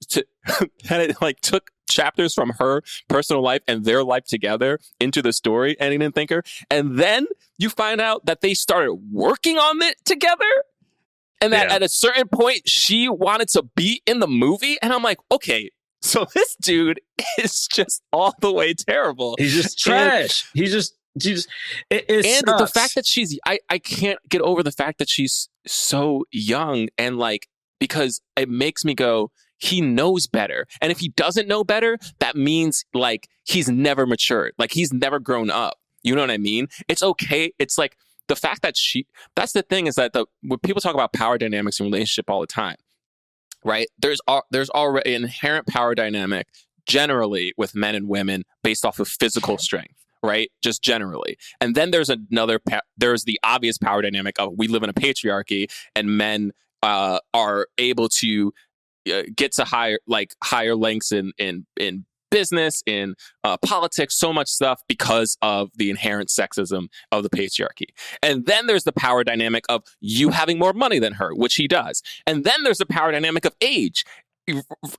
and it like took chapters from her personal life and their life together into the story, ending and thinker, and then you find out that they started working on it together. And that at a certain point, she wanted to be in the movie. And I'm like, okay, so this dude is just all the way terrible. He's just trash. And the fact that I can't get over the fact that she's so young. And like, because it makes me go, he knows better. And if he doesn't know better, that means like he's never matured. Like he's never grown up. You know what I mean? It's okay. It's like, the fact that that's the thing is that when people talk about power dynamics in relationship all the time, right? There's already an inherent power dynamic generally with men and women based off of physical strength, right? Just generally. And then there's there's the obvious power dynamic of we live in a patriarchy and men are able to get to higher lengths in business, in politics, so much stuff because of the inherent sexism of the patriarchy. And then there's the power dynamic of you having more money than her, which he does. And then there's the power dynamic of age.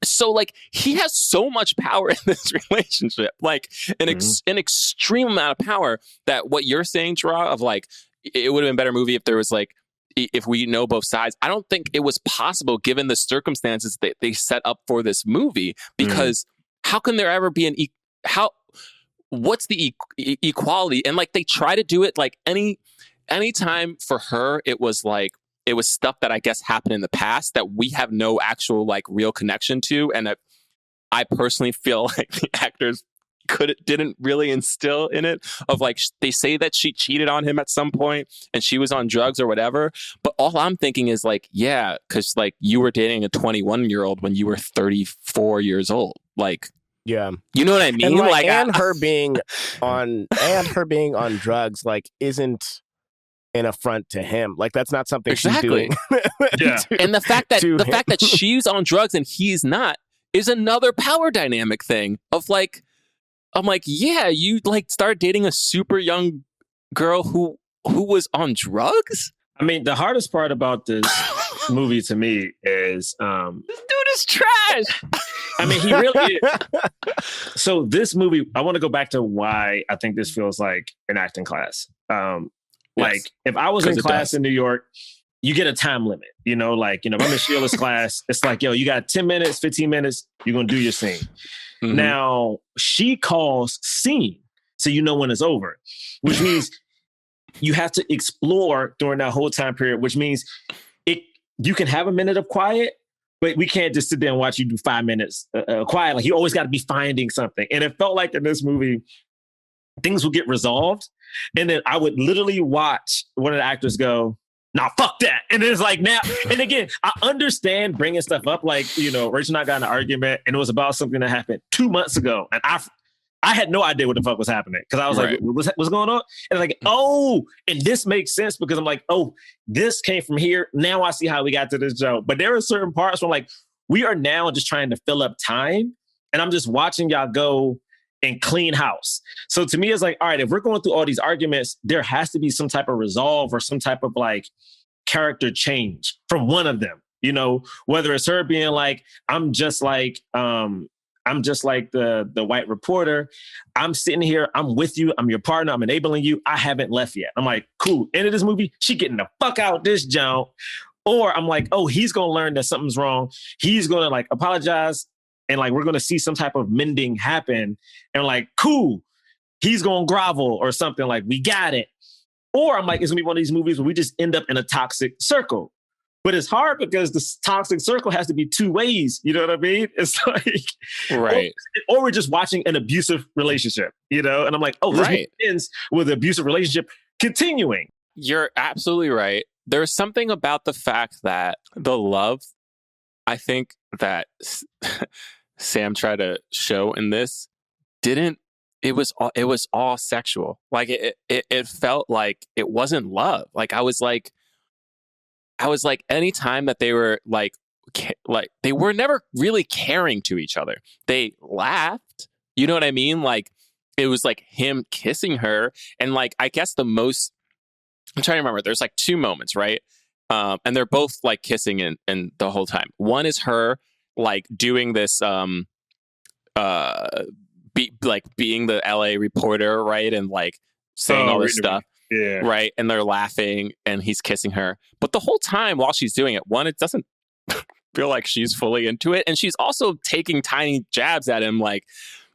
So like he has so much power in this relationship, like an extreme amount of power, that what you're saying, Jerah, of like it would have been a better movie if there was like, if we know both sides. I don't think it was possible given the circumstances that they set up for this movie, because how can there ever be what's the equality? And like they try to do it like any time for her, it was stuff that I guess happened in the past that we have no actual like real connection to. And I personally feel like the actors didn't really instill in it of like, they say that she cheated on him at some point and she was on drugs or whatever. But all I'm thinking is like, yeah, because like you were dating a 21-year-old when you were 34 years old. Like, yeah, you know what I mean? And her being on drugs, like, isn't an affront to him. Like, that's not something she's doing. Yeah. And the fact that she's on drugs and he's not is another power dynamic thing of like, I'm like, yeah, you like started dating a super young girl who was on drugs. I mean, the hardest part about this movie to me is this dude is trash. I mean, he really is. So this movie, I want to go back to why I think this feels like an acting class. Like if I was in class in New York, you get a time limit, like, if I'm in Sheila's class, it's like, yo, you got 10 minutes, 15 minutes, you're going to do your scene. Mm-hmm. Now she calls scene. So you know when it's over, which means you have to explore during that whole time period, which means you can have a minute of quiet, but we can't just sit there and watch you do 5 minutes quiet. Like you always got to be finding something. And it felt like in this movie, things would get resolved. And then I would literally watch one of the actors go, nah, fuck that. And it's like now, and again, I understand bringing stuff up. Like, Rachel and I got in an argument and it was about something that happened 2 months ago. And I had no idea what the fuck was happening. Cause I was like, what's going on? And like, oh, and this makes sense because I'm like, oh, this came from here. Now I see how we got to this joke. But there are certain parts where like, we are now just trying to fill up time. And I'm just watching y'all go and clean house. So to me, it's like, all right, if we're going through all these arguments, there has to be some type of resolve or some type of like character change from one of them, whether it's her being like, I'm just like the white reporter. I'm sitting here. I'm with you. I'm your partner. I'm enabling you. I haven't left yet. I'm like, cool. End of this movie, she getting the fuck out this junk. Or I'm like, oh, he's going to learn that something's wrong. He's going to like apologize. And like, we're going to see some type of mending happen. And like, cool, he's going to grovel or something, like, we got it. Or I'm like, it's going to be one of these movies where we just end up in a toxic circle. But it's hard because the toxic circle has to be two ways. You know what I mean? It's like, right. Or we're just watching an abusive relationship, And I'm like, oh, this ends with an abusive relationship continuing. You're absolutely right. There's something about the fact that the love, I think that Sam tried to show in this it was all sexual. Like it felt like it wasn't love. Like I was like anytime that they were like they were never really caring to each other. They laughed, You know what I mean? Like, it was like him kissing her. And like, I guess I'm trying to remember, there's like two moments, right? And they're both like kissing and the whole time. One is her like doing this, being the LA reporter, right? And like saying all this stuff. Yeah. Right. And they're laughing and he's kissing her. But the whole time while she's doing it, one, it doesn't feel like she's fully into it. And she's also taking tiny jabs at him, like,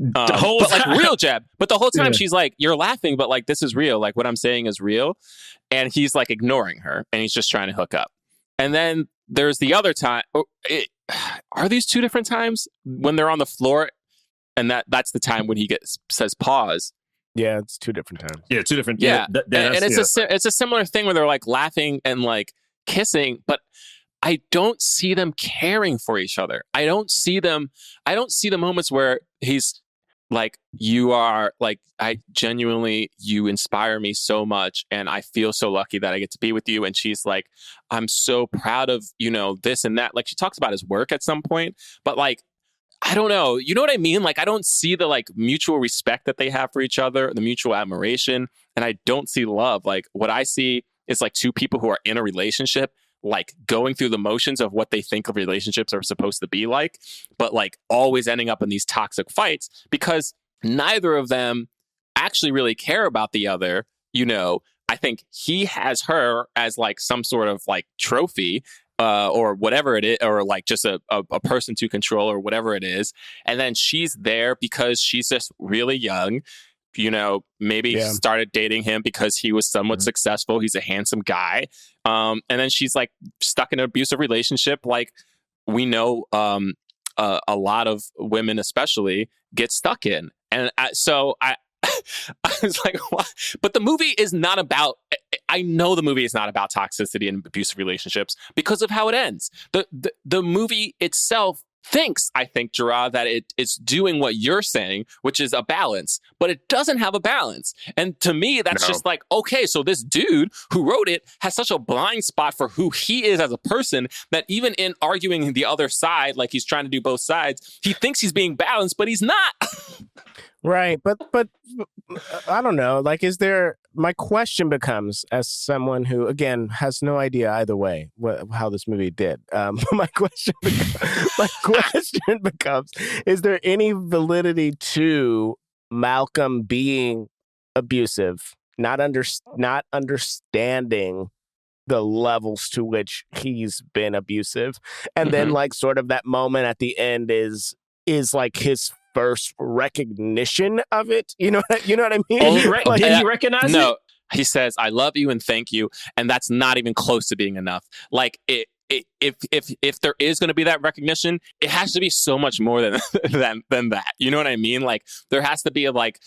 like real jab. But the whole time she's like, you're laughing, but like, this is real. Like, what I'm saying is real. And he's like ignoring her and he's just trying to hook up. And then there's the other time. Are these two different times when they're on the floor? And that's the time when he says pause. Yeah, it's two different times. Yeah, two different. Yeah, and it's a similar thing where they're like laughing and like kissing, but I don't see them caring for each other. I don't see the moments where he's like, you are like, I genuinely, you inspire me so much, and I feel so lucky that I get to be with you. And she's like, I'm so proud of, this and that. Like, she talks about his work at some point, but like, I don't know. You know what I mean? Like, I don't see the like mutual respect that they have for each other, the mutual admiration, and I don't see love. Like, what I see is like two people who are in a relationship, like going through the motions of what they think of relationships are supposed to be like, but like always ending up in these toxic fights because neither of them actually really care about the other. I think he has her as like some sort of like trophy. Or whatever it is, or like just a person to control or whatever it is. And then she's there because she's just really young, maybe started dating him because he was somewhat successful. He's a handsome guy. And then she's like stuck in an abusive relationship. Like we know a lot of women especially get stuck in. And I was like, what? But the movie is not about, I know the movie is not about toxicity and abusive relationships because of how it ends. The movie itself thinks, I think, Jerah, that it's doing what you're saying, which is a balance, but it doesn't have a balance. And to me, that's just like, okay, so this dude who wrote it has such a blind spot for who he is as a person that even in arguing the other side, like he's trying to do both sides, he thinks he's being balanced, but he's not. Right. But I don't know. Like, my question becomes, as someone who, again, has no idea either way how this movie did. My question becomes, is there any validity to Malcolm being abusive, not understanding the levels to which he's been abusive? And then like sort of that moment at the end is like his first recognition of it. You know what I mean? Did he recognize it? No, he says, I love you and thank you. And that's not even close to being enough. Like if there is going to be that recognition, it has to be so much more than that. You know what I mean? Like there has to be like,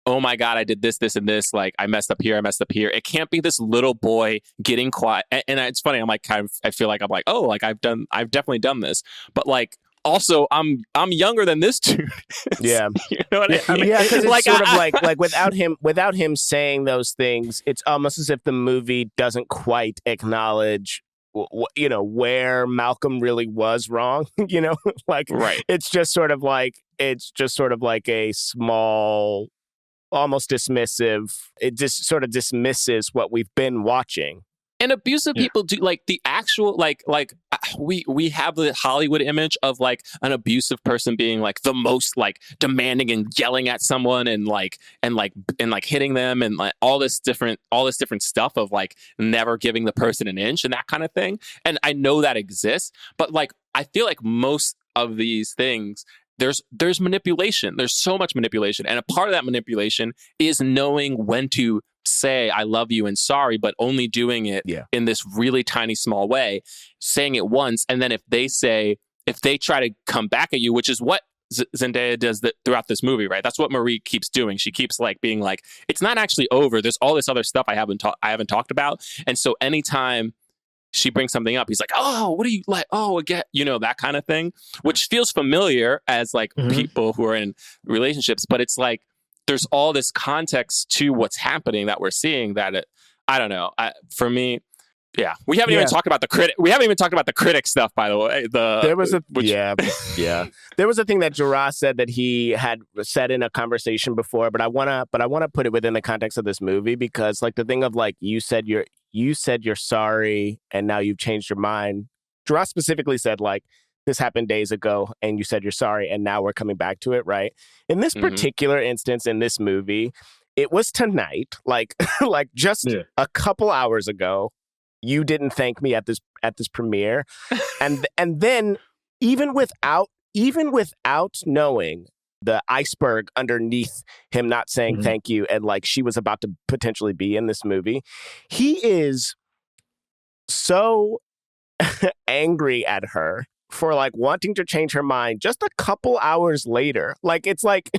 oh my God, I did this, and this. Like I messed up here. It can't be this little boy getting quiet. And it's funny. I'm like, I feel like I'm like, oh, like I've definitely done this. But like, also, I'm younger than this dude. Yeah, you know what I mean? Yeah, because it's like, sort of like without him saying those things, it's almost as if the movie doesn't quite acknowledge, where Malcolm really was wrong. Like right. It's just sort of like a small, almost dismissive. It just sort of dismisses what we've been watching. And abusive people do like the actual like we have the Hollywood image of like an abusive person being like the most like demanding and yelling at someone and hitting them and like all this different stuff of like never giving the person an inch and that kind of thing. And I know that exists, but like I feel like most of these things there's manipulation. There's so much manipulation, and a part of that manipulation is knowing when to say I love you and sorry, but only doing it in this really tiny small way, saying it once, and then if they try to come back at you, which is what Zendaya does throughout this movie, right? That's what Marie keeps doing. She keeps like being like, it's not actually over. There's all this other stuff I haven't talked about, and so anytime she brings something up, he's like, oh, what do you like? Oh, again, that kind of thing, which feels familiar as like people who are in relationships, but it's like there's all this context to what's happening that we're seeing that I don't know. For me, Yeah, we haven't even talked about the critic. We haven't even talked about the critic stuff, by the way. There was a thing that Jerah said that he had said in a conversation before, but I wanna put it within the context of this movie, because like the thing of like you said you're sorry and now you've changed your mind. Jerah specifically said like this happened days ago and you said you're sorry and now we're coming back to it, right? In this particular instance in this movie, it was tonight, like just a couple hours ago. You didn't thank me at this premiere, and then even without knowing the iceberg underneath him not saying thank you, and like she was about to potentially be in this movie, he is so angry at her for like wanting to change her mind just a couple hours later. Like it's like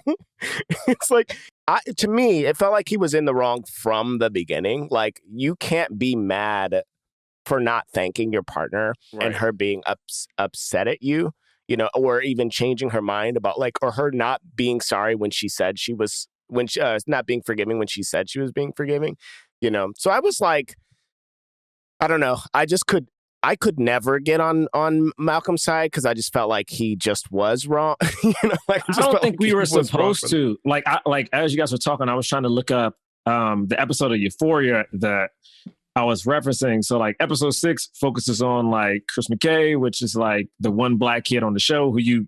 to me, it felt like he was in the wrong from the beginning. Like you can't be mad for not thanking your partner and her being upset at you, you know, or even changing her mind about like, or her not being sorry when she said she was, not being forgiving when she said she was being forgiving, you know? So I was like, I don't know. I could never get on Malcolm's side because I just felt like he just was wrong. You know, like, I don't think we were supposed to. Like as you guys were talking, I was trying to look up the episode of Euphoria that I was referencing. So like episode 6 focuses on like Chris McKay, which is like the one black kid on the show who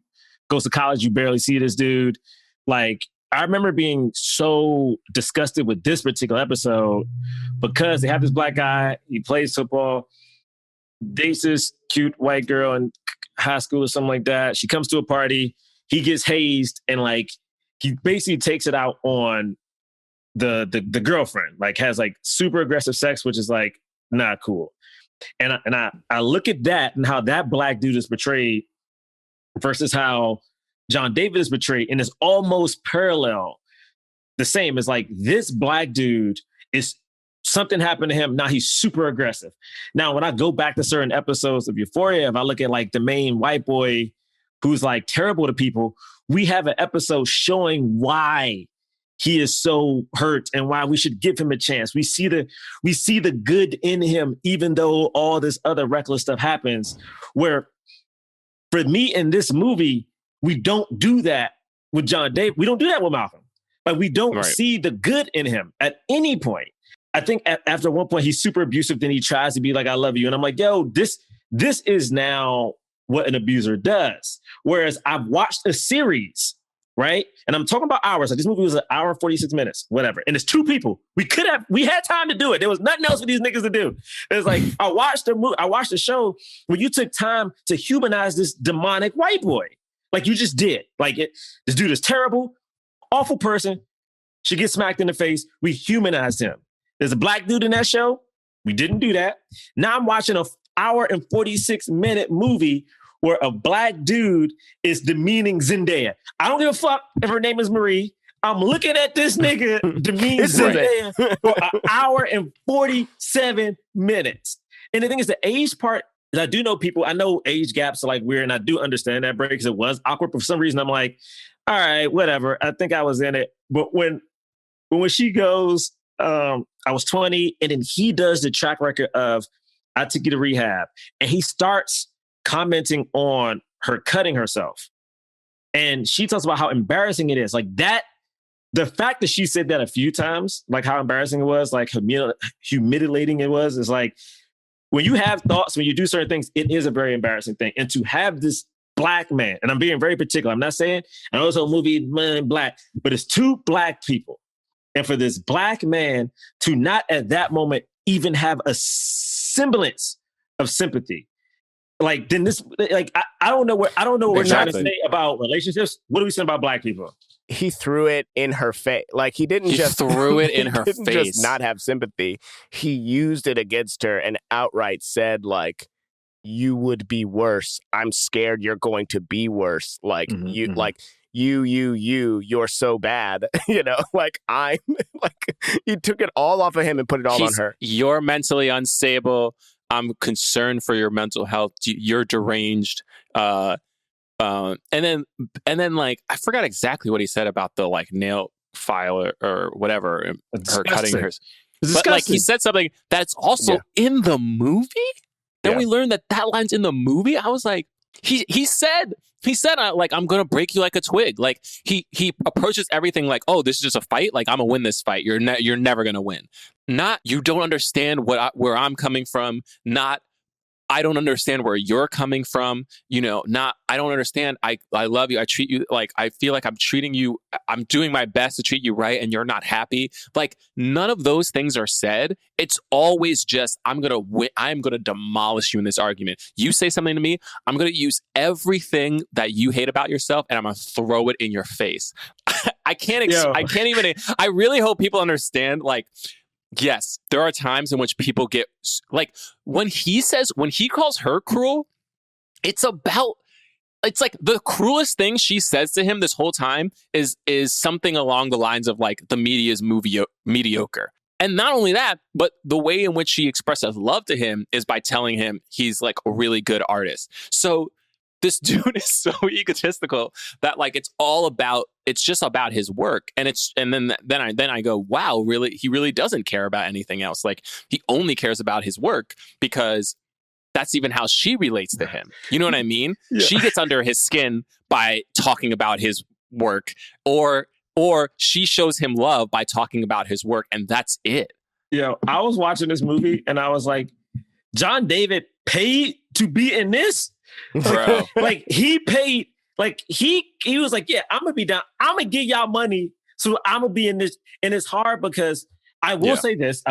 goes to college. You barely see this dude. Like I remember being so disgusted with this particular episode because they have this black guy. He plays football, dates this cute white girl in high school or something like that. She comes to a party. He gets hazed and like he basically takes it out on the girlfriend, like has like super aggressive sex, which is like not cool. And I look at that and how that black dude is portrayed versus how John David is portrayed, and it's almost parallel. The same as like this black dude is something happened to him. Now he's super aggressive. Now, when I go back to certain episodes of Euphoria, if I look at like the main white boy who's like terrible to people, we have an episode showing why he is so hurt and why we should give him a chance. We see the good in him, even though all this other reckless stuff happens. Where for me in this movie, we don't do that with John David. We don't do that with Malcolm. Like we don't see the good in him at any point. I think after one point he's super abusive. Then he tries to be like, "I love you," and I'm like, "Yo, this is now what an abuser does." Whereas I've watched a series. Right. And I'm talking about hours. Like this movie was an hour and 46 minutes, whatever. And it's 2 people. We had time to do it. There was nothing else for these niggas to do. It's like, I watched the show where you took time to humanize this demonic white boy. Like you just did. Like this dude is terrible, awful person. She gets smacked in the face. We humanized him. There's a black dude in that show. We didn't do that. Now I'm watching an hour and 46 minute movie where a black dude is demeaning Zendaya. I don't give a fuck if her name is Marie. I'm looking at this nigga demean Zendaya for an hour and 47 minutes. And the thing is, the age part, I do know people, I know age gaps are like weird, and I do understand that break because it was awkward. But for some reason, I'm like, all right, whatever. I think I was in it. But when she goes, I was 20, and then he does the track record of, I took you to rehab. And he starts commenting on her cutting herself. And she talks about how embarrassing it is. Like that, the fact that she said that a few times, like how embarrassing it was, like humiliating it was, is like, when you have thoughts, when you do certain things, it is a very embarrassing thing. And to have this black man, and I'm being very particular, I'm not saying, I know it's a movie, man, black, but it's 2 black people. And for this black man to not at that moment even have a semblance of sympathy, like then this, like I don't know what we're trying to say about relationships. What are we saying about black people? He threw it in her face. Like he just threw it in her face. Just not have sympathy. He used it against her and outright said, like, "You would be worse. I'm scared you're going to be worse. Like you're so bad." You know, like I'm like he took it all off of him and put it all on her. You're mentally unstable. I'm concerned for your mental health. You're deranged. And then like, I forgot exactly what he said about the like nail file or whatever, her cutting her. But like he said something that's also in the movie. And we learned that line's in the movie. I was like, he said like, I'm gonna break you like a twig. Like he approaches everything like, oh, this is just a fight. Like I'm gonna win this fight. You're never gonna win. Not you don't understand where I'm coming from. Not I don't understand where you're coming from. You know, not I don't understand. I love you. I treat you like I feel like I'm treating you. I'm doing my best to treat you right, and you're not happy. Like none of those things are said. It's always just I'm gonna win. I'm gonna demolish you in this argument. You say something to me, I'm gonna use everything that you hate about yourself, and I'm gonna throw it in your face. I can't even. I really hope people understand. Like. Yes, there are times in which people get like when he calls her cruel, it's like the cruelest thing she says to him this whole time is something along the lines of like the media is mediocre. And not only that, but the way in which she expresses love to him is by telling him he's like a really good artist. So this dude is so egotistical that like it's just about his work, and then I go, wow, really, he really doesn't care about anything else. Like he only cares about his work because that's even how she relates to him. You know what I mean? Yeah. She gets under his skin by talking about his work, or she shows him love by talking about his work, and that's it. I was watching this movie and I was like, John David paid to be in this? Bro. Like he paid, like he was like, yeah, I'm gonna be down. I'm gonna give y'all money, so I'm gonna be in this. And it's hard because I will say this.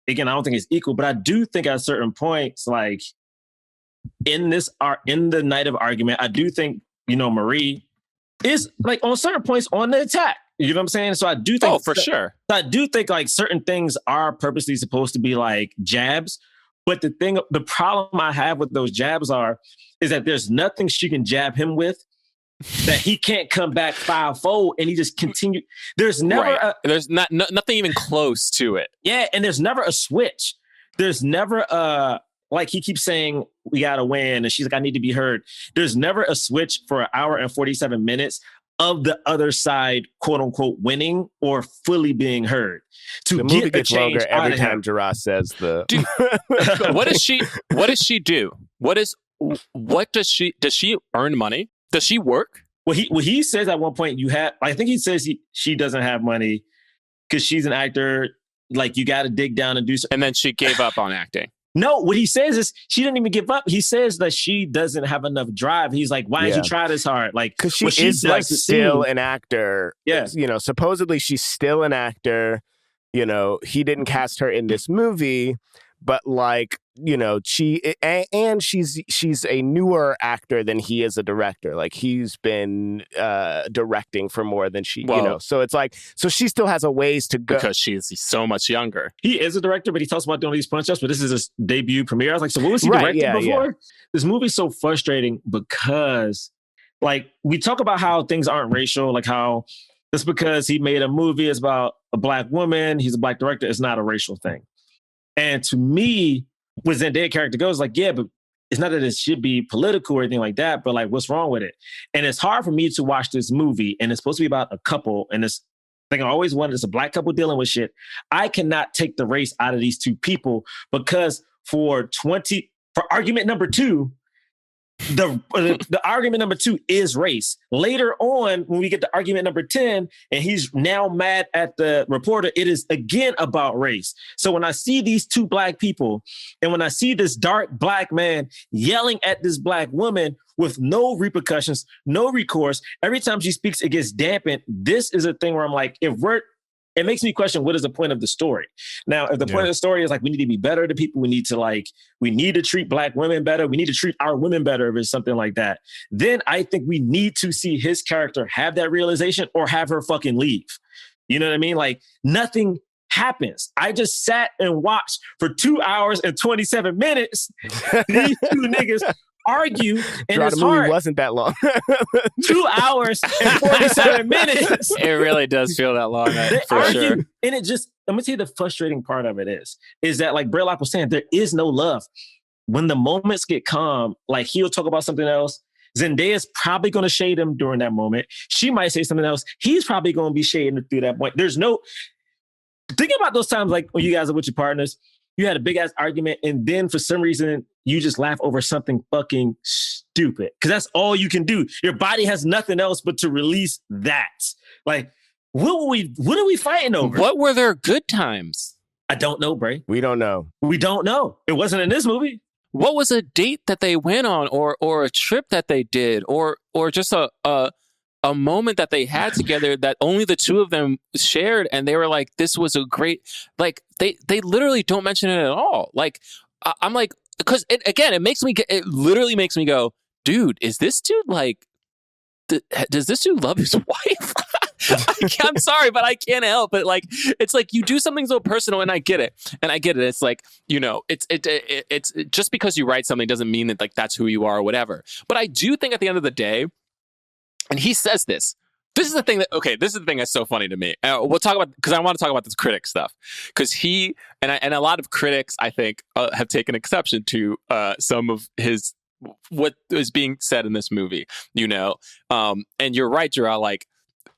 Again, I don't think it's equal, but I do think at certain points, like in the night of argument, I do think Marie is like on certain points on the attack. You know what I'm saying? So I do think, for sure. I do think like certain things are purposely supposed to be like jabs. But the problem I have with those jabs is that there's nothing she can jab him with that he can't come back fivefold, and he just continue. There's never there's nothing even close to it. Yeah, and there's never a switch. There's never like he keeps saying we gotta win, and she's like I need to be heard. There's never a switch for an hour and 47 minutes of the other side, quote unquote, winning or fully being heard. The movie gets longer every time Jerah says the. Dude, what does she do? Does she earn money? Does she work? Well, he says at one point I think he says she doesn't have money because she's an actor. Like you got to dig down and do something. And then she gave up on acting. No, what he says is she didn't even give up. He says that she doesn't have enough drive. He's like, why didn't you try this hard? Like, because she is like still an actor. Yeah. Supposedly she's still an actor. He didn't cast her in this movie, but like, she's a newer actor than he is a director. Like he's been directing for more than she, so it's like, so she still has a ways to go. Because she's so much younger. He is a director, but he talks about doing these punch-ups, but this is his debut premiere. I was like, so what was he directing before? Yeah. This movie's so frustrating because like we talk about how things aren't racial, like how just because he made a movie is about a black woman, he's a black director, it's not a racial thing. And to me, when Zendaya character goes, like, yeah, but it's not that it should be political or anything like that, but like, what's wrong with it? And it's hard for me to watch this movie, and it's supposed to be about a couple, and it's like I always wanted, it's a black couple dealing with shit. I cannot take the race out of these two people because for argument number 2, the argument number 2 is race. Later on, when we get to argument number 10, and he's now mad at the reporter, it is again about race. So when I see these two black people, and when I see this dark black man yelling at this black woman with no repercussions, no recourse, every time she speaks, it gets dampened. This is a thing where I'm like, it makes me question what is the point of the story. Now, if the point of the story is like we need to be better to people, we need to treat black women better, we need to treat our women better, if it's something like that, then I think we need to see his character have that realization or have her fucking leave. You know what I mean? Like nothing happens. I just sat and watched for 2 hours and 27 minutes these two niggas argue, and it's hard. Movie wasn't that long. 2 hours and 47 minutes. It really does feel that long, they for argue, sure. And it just, let me tell you the frustrating part of it is that like Braylock was saying, there is no love. When the moments get calm, like he'll talk about something else. Zendaya's probably going to shade him during that moment. She might say something else. He's probably going to be shading her through that point. Think about those times like when you guys are with your partners, you had a big ass argument, and then for some reason you just laugh over something fucking stupid. Because that's all you can do. Your body has nothing else but to release that. Like, what are we fighting over? What were their good times? I don't know, Bray. We don't know. We don't know. It wasn't in this movie. What was a date that they went on, or a trip that they did, or just a moment that they had together that only the two of them shared, and they were like, this was a great, like, they literally don't mention it at all. Like, I'm like, because it literally makes me go, dude, is this dude like, does this dude love his wife? I'm sorry, but I can't help it. Like, it's like you do something so personal, and I get it. It's like, you know, it's just because you write something doesn't mean that like that's who you are or whatever. But I do think at the end of the day, and he says this. This is the thing that's so funny to me. We'll talk about, because I want to talk about this critic stuff, because he and a lot of critics, I think, have taken exception to some of what is being said in this movie. You know, and you're right, Jerah. Like,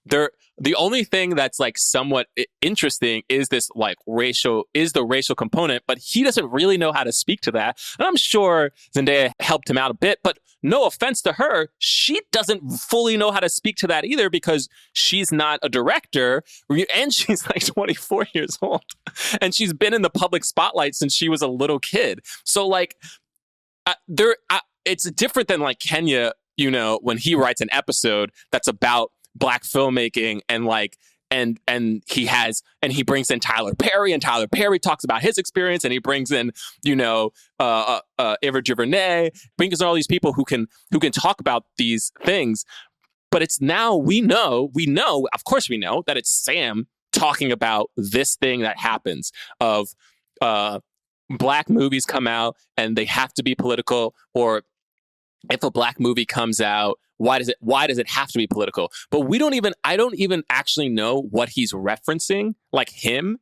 the only thing that's like somewhat interesting is this like the racial component, but he doesn't really know how to speak to that. And I'm sure Zendaya helped him out a bit, but no offense to her, she doesn't fully know how to speak to that either, because she's not a director and she's like 24 years old and she's been in the public spotlight since she was a little kid. So like it's different than like Kenya, you know, when he writes an episode that's about Black filmmaking and like and he brings in Tyler Perry, and Tyler Perry talks about his experience, and he brings in, you know, Ava DuVernay, brings in all these people who can talk about these things. But it's now we know, of course we know that it's Sam talking about this thing that happens of Black movies come out and they have to be political, or if a Black movie comes out, why does it have to be political? But I don't even actually know what he's referencing, like him,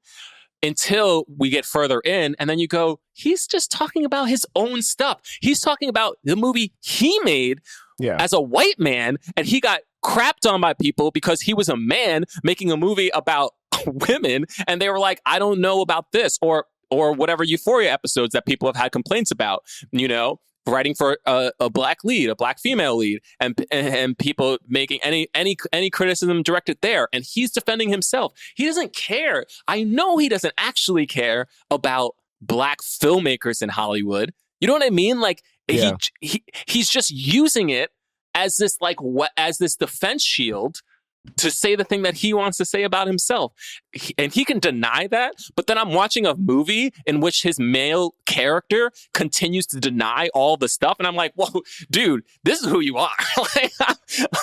until we get further in. And then you go, he's just talking about his own stuff. He's talking about the movie he made as a white man, and he got crapped on by people because he was a man making a movie about women. And they were like, I don't know about this, or whatever Euphoria episodes that people have had complaints about, you know, writing for a Black lead, a Black female lead, and people making any criticism directed there. And he's defending himself. He doesn't care. I know he doesn't actually care about Black filmmakers in Hollywood. You know what I mean? Like, he's just using it as this defense shield to say the thing that he wants to say about himself. And he can deny that, but then I'm watching a movie in which his male character continues to deny all the stuff, and I'm like, whoa, dude, this is who you are.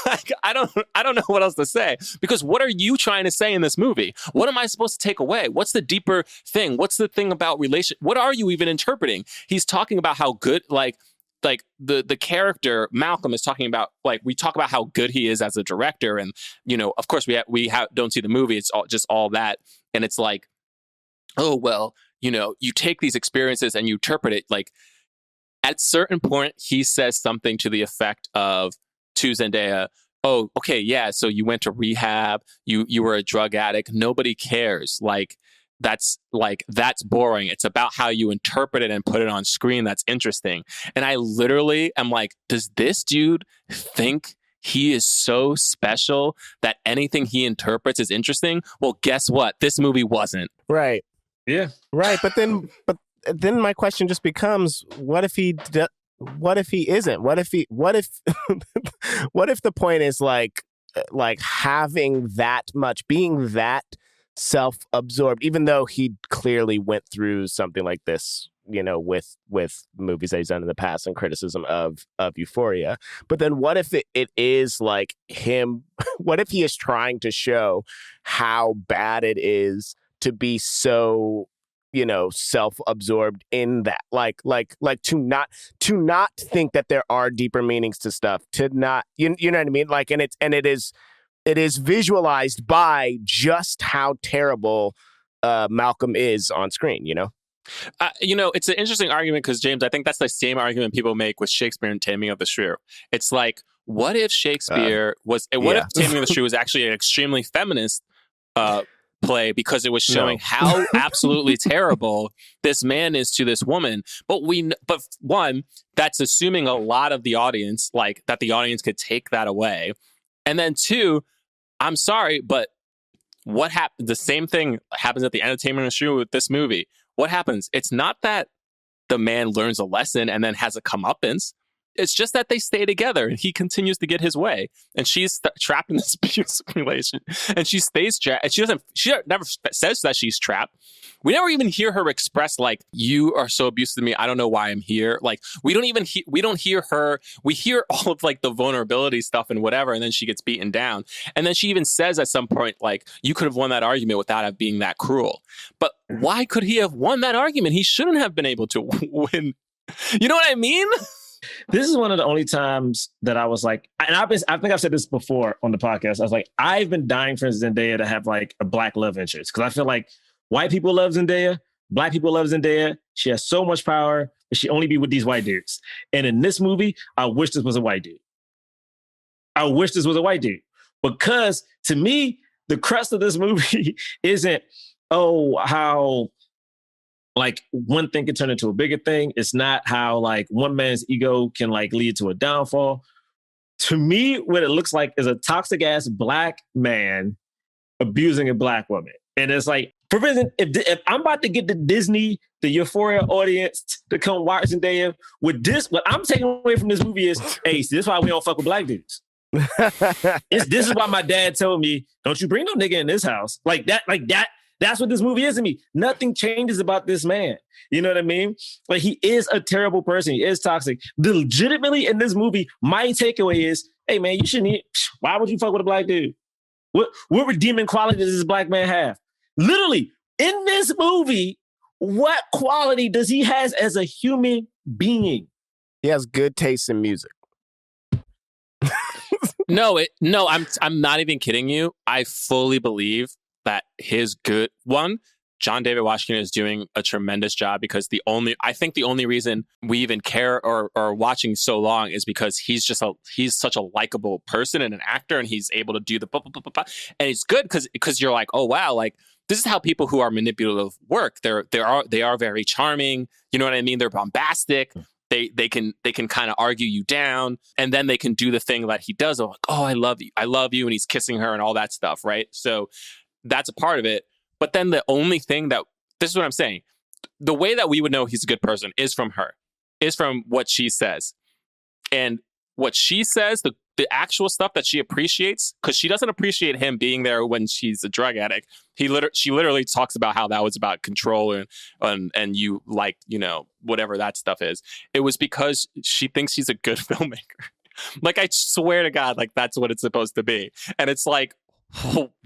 like, I don't know what else to say, because what are you trying to say in this movie? What am I supposed to take away? What's the deeper thing? What's the thing about relation? What are you even interpreting? He's talking about how good, like the character Malcolm is talking about, like, we talk about how good he is as a director, and, you know, of course we don't see the movie, it's all that, and it's like, oh well, you know, you take these experiences and you interpret it. Like, at a certain point he says something to the effect of, to Zendaya, oh, okay, yeah, so you went to rehab, you were a drug addict, nobody cares, that's boring. It's about how you interpret it and put it on screen that's interesting. And I literally am like, does this dude think he is so special that anything he interprets is interesting? Well, guess what? This movie wasn't. Right. Yeah. Right. But then my question just becomes, what if he isn't? What if the point is like having that much, being that self-absorbed, even though he clearly went through something like this, you know, with movies that he's done in the past and criticism of Euphoria. But then what if it is like him? What if he is trying to show how bad it is to be so, you know, self-absorbed in that, like to not think that there are deeper meanings to stuff, to not, you know what I mean? Like, it is visualized by just how terrible Malcolm is on screen, you know? You know, it's an interesting argument because, James, I think that's the same argument people make with Shakespeare and Taming of the Shrew. It's like, what if Shakespeare if Taming of the Shrew was actually an extremely feminist play because it was showing how absolutely terrible this man is to this woman. But one, that's assuming a lot of the audience, like that the audience could take that away. And then two, I'm sorry, but what happened? The same thing happens at the entertainment industry with this movie. What happens? It's not that the man learns a lesson and then has a comeuppance. It's just that they stay together and he continues to get his way. And she's trapped in this abusive relation. And she stays trapped. And she never says that she's trapped. We never even hear her express, like, you are so abusive to me. I don't know why I'm here. Like, we don't hear her. We hear all of like the vulnerability stuff and whatever. And then she gets beaten down. And then she even says at some point, like, you could have won that argument without it being that cruel. But why could he have won that argument? He shouldn't have been able to win. You know what I mean? This is one of the only times that I was like, and I think I've said this before on the podcast. I was like, I've been dying for Zendaya to have like a black love interest because I feel like white people love Zendaya, black people love Zendaya. She has so much power, but she only be with these white dudes. And in this movie, I wish this was a white dude. I wish this was a white dude because to me, the crux of this movie isn't, how like one thing can turn into a bigger thing. It's not how like one man's ego can like lead to a downfall. To me, what it looks like is a toxic ass black man abusing a black woman. And it's like, for instance, if I'm about to get the Disney, the Euphoria audience to come watch Zendaya with this, what I'm taking away from this movie is, hey, this is why we don't fuck with black dudes. This is why my dad told me, don't you bring no nigga in this house. Like that. That's what this movie is to me. Nothing changes about this man. You know what I mean? Like, he is a terrible person. He is toxic. Legitimately, in this movie, my takeaway is, hey, man, you shouldn't why would you fuck with a black dude? What redeeming quality does this black man have? Literally, in this movie, what quality does he has as a human being? He has good taste in music. No, I'm not even kidding you. I fully believe that his good one, John David Washington is doing a tremendous job because I think the only reason we even care or are watching so long is because he's such a likable person and an actor, and he's able to do the and it's good because you're like, oh wow, like this is how people who are manipulative work. They are very charming. You know what I mean? They're bombastic. They can kind of argue you down, and then they can do the thing that he does of like, oh, I love you, and he's kissing her and all that stuff, right? So that's a part of it. But then the only thing this is what I'm saying. The way that we would know he's a good person is from her, is from what she says. And what she says, the actual stuff that she appreciates, because she doesn't appreciate him being there when she's a drug addict. She literally talks about how that was about control and you like, you know, whatever that stuff is. It was because she thinks he's a good filmmaker. Like, I swear to God, like that's what it's supposed to be. And it's like,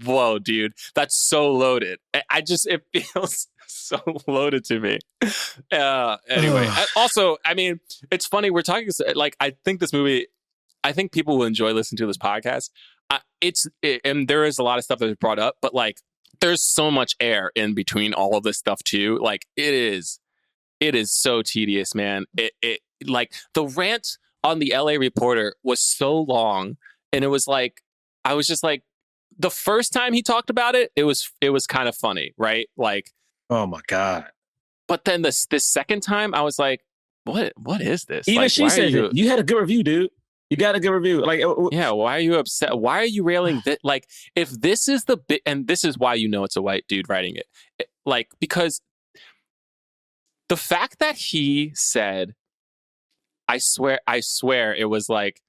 whoa, dude, that's so loaded. It feels so loaded to me. Anyway, I mean, it's funny. We're talking like, I think people will enjoy listening to this podcast. And there is a lot of stuff that is brought up, but like, there's so much air in between all of this stuff too. Like, it is so tedious, man. It like the rant on the LA Reporter was so long, and it was like, I was just like, the first time he talked about it, it was kind of funny, right? Like, oh my God. But then this second time, I was like, what is this? Even like, she said it. You had a good review, dude. You got a good review. Like, yeah, why are you upset? Why are you railing that? Like, if this is the bit, and this is why you know it's a white dude writing it, like, because the fact that he said, I swear it was like,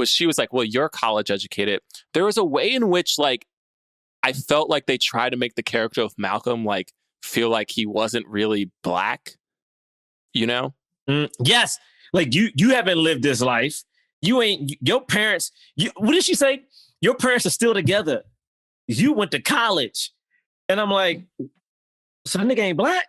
she was like, well, you're college educated. There was a way in which, like, I felt like they tried to make the character of Malcolm, like, feel like he wasn't really black, you know? Yes. Like, you haven't lived this life. Your parents, what did she say? Your parents are still together. You went to college. And I'm like, so that nigga ain't black?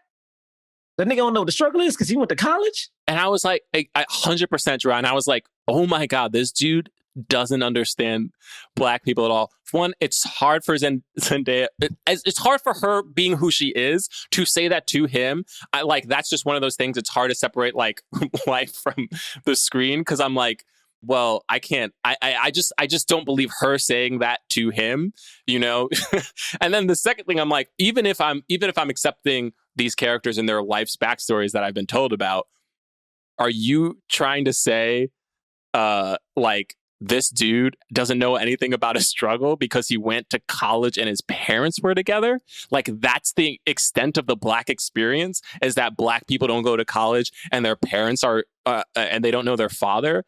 That nigga don't know what the struggle is because he went to college? And I was like, 100% Jerah. And I was like, oh my God, this dude doesn't understand black people at all. One, it's hard for Zendaya. It's hard for her being who she is to say that to him. That's just one of those things. It's hard to separate like life from the screen. Cause I'm like, well, I can't. I just don't believe her saying that to him, you know. And then the second thing, I'm like, even if I'm accepting these characters and their life's backstories that I've been told about, are you trying to say, like, this dude doesn't know anything about his struggle because he went to college and his parents were together? Like, that's the extent of the Black experience, is that Black people don't go to college and their parents are, and they don't know their father.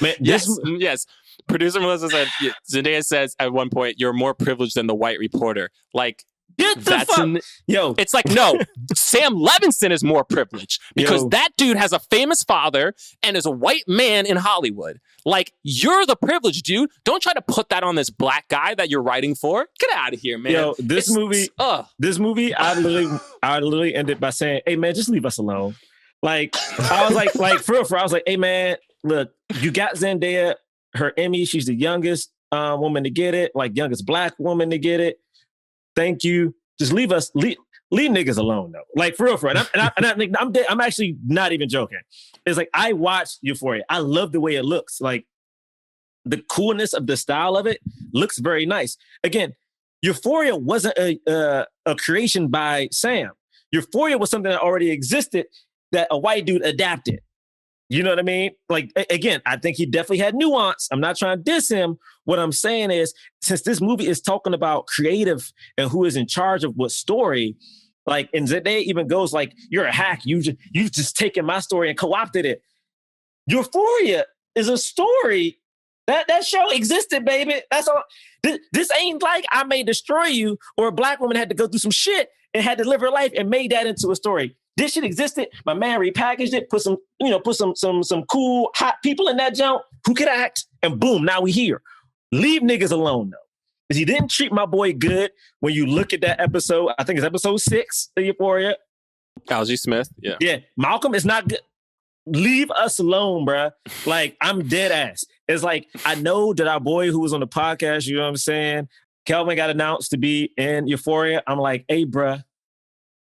Man, yes. Producer Melissa said, Zendaya says at one point, "You're more privileged than the white reporter." Like, get the fuck, yo. It's like, no, Sam Levinson is more privileged because that dude has a famous father and is a white man in Hollywood. Like, you're the privileged dude. Don't try to put that on this Black guy that you're writing for. Get out of here, man. Yo, this movie, I literally ended by saying, "Hey, man, just leave us alone." Like, I was like, for real, I was like, "Hey, man, look, you got Zendaya, her Emmy. She's the youngest woman to get it, like youngest Black woman to get it. Thank you. Just leave niggas alone, though. Like, for real. I'm actually not even joking. It's like, I watched Euphoria. I love the way it looks. Like, the coolness of the style of it looks very nice. Again, Euphoria wasn't a creation by Sam. Euphoria was something that already existed that a white dude adapted. You know what I mean? Like, again, I think he definitely had nuance. I'm not trying to diss him. What I'm saying is, since this movie is talking about creative and who is in charge of what story, like, and Zendaya even goes like, "You're a hack. You've just taken my story and co-opted it." Euphoria is a story that show existed, baby. That's all. This ain't like I May Destroy You, or a Black woman had to go through some shit and had to live her life and made that into a story. This shit existed. My man repackaged it, put some cool hot people in that junk who could act, and boom, now we here. Leave niggas alone, though. Because he didn't treat my boy good. When you look at that episode, I think it's episode 6 of Euphoria. Algie Smith, yeah. Yeah, Malcolm is not good. Leave us alone, bruh. Like, I'm dead ass. It's like, I know that our boy who was on the podcast, you know what I'm saying, Kelvin got announced to be in Euphoria. I'm like, hey, bruh,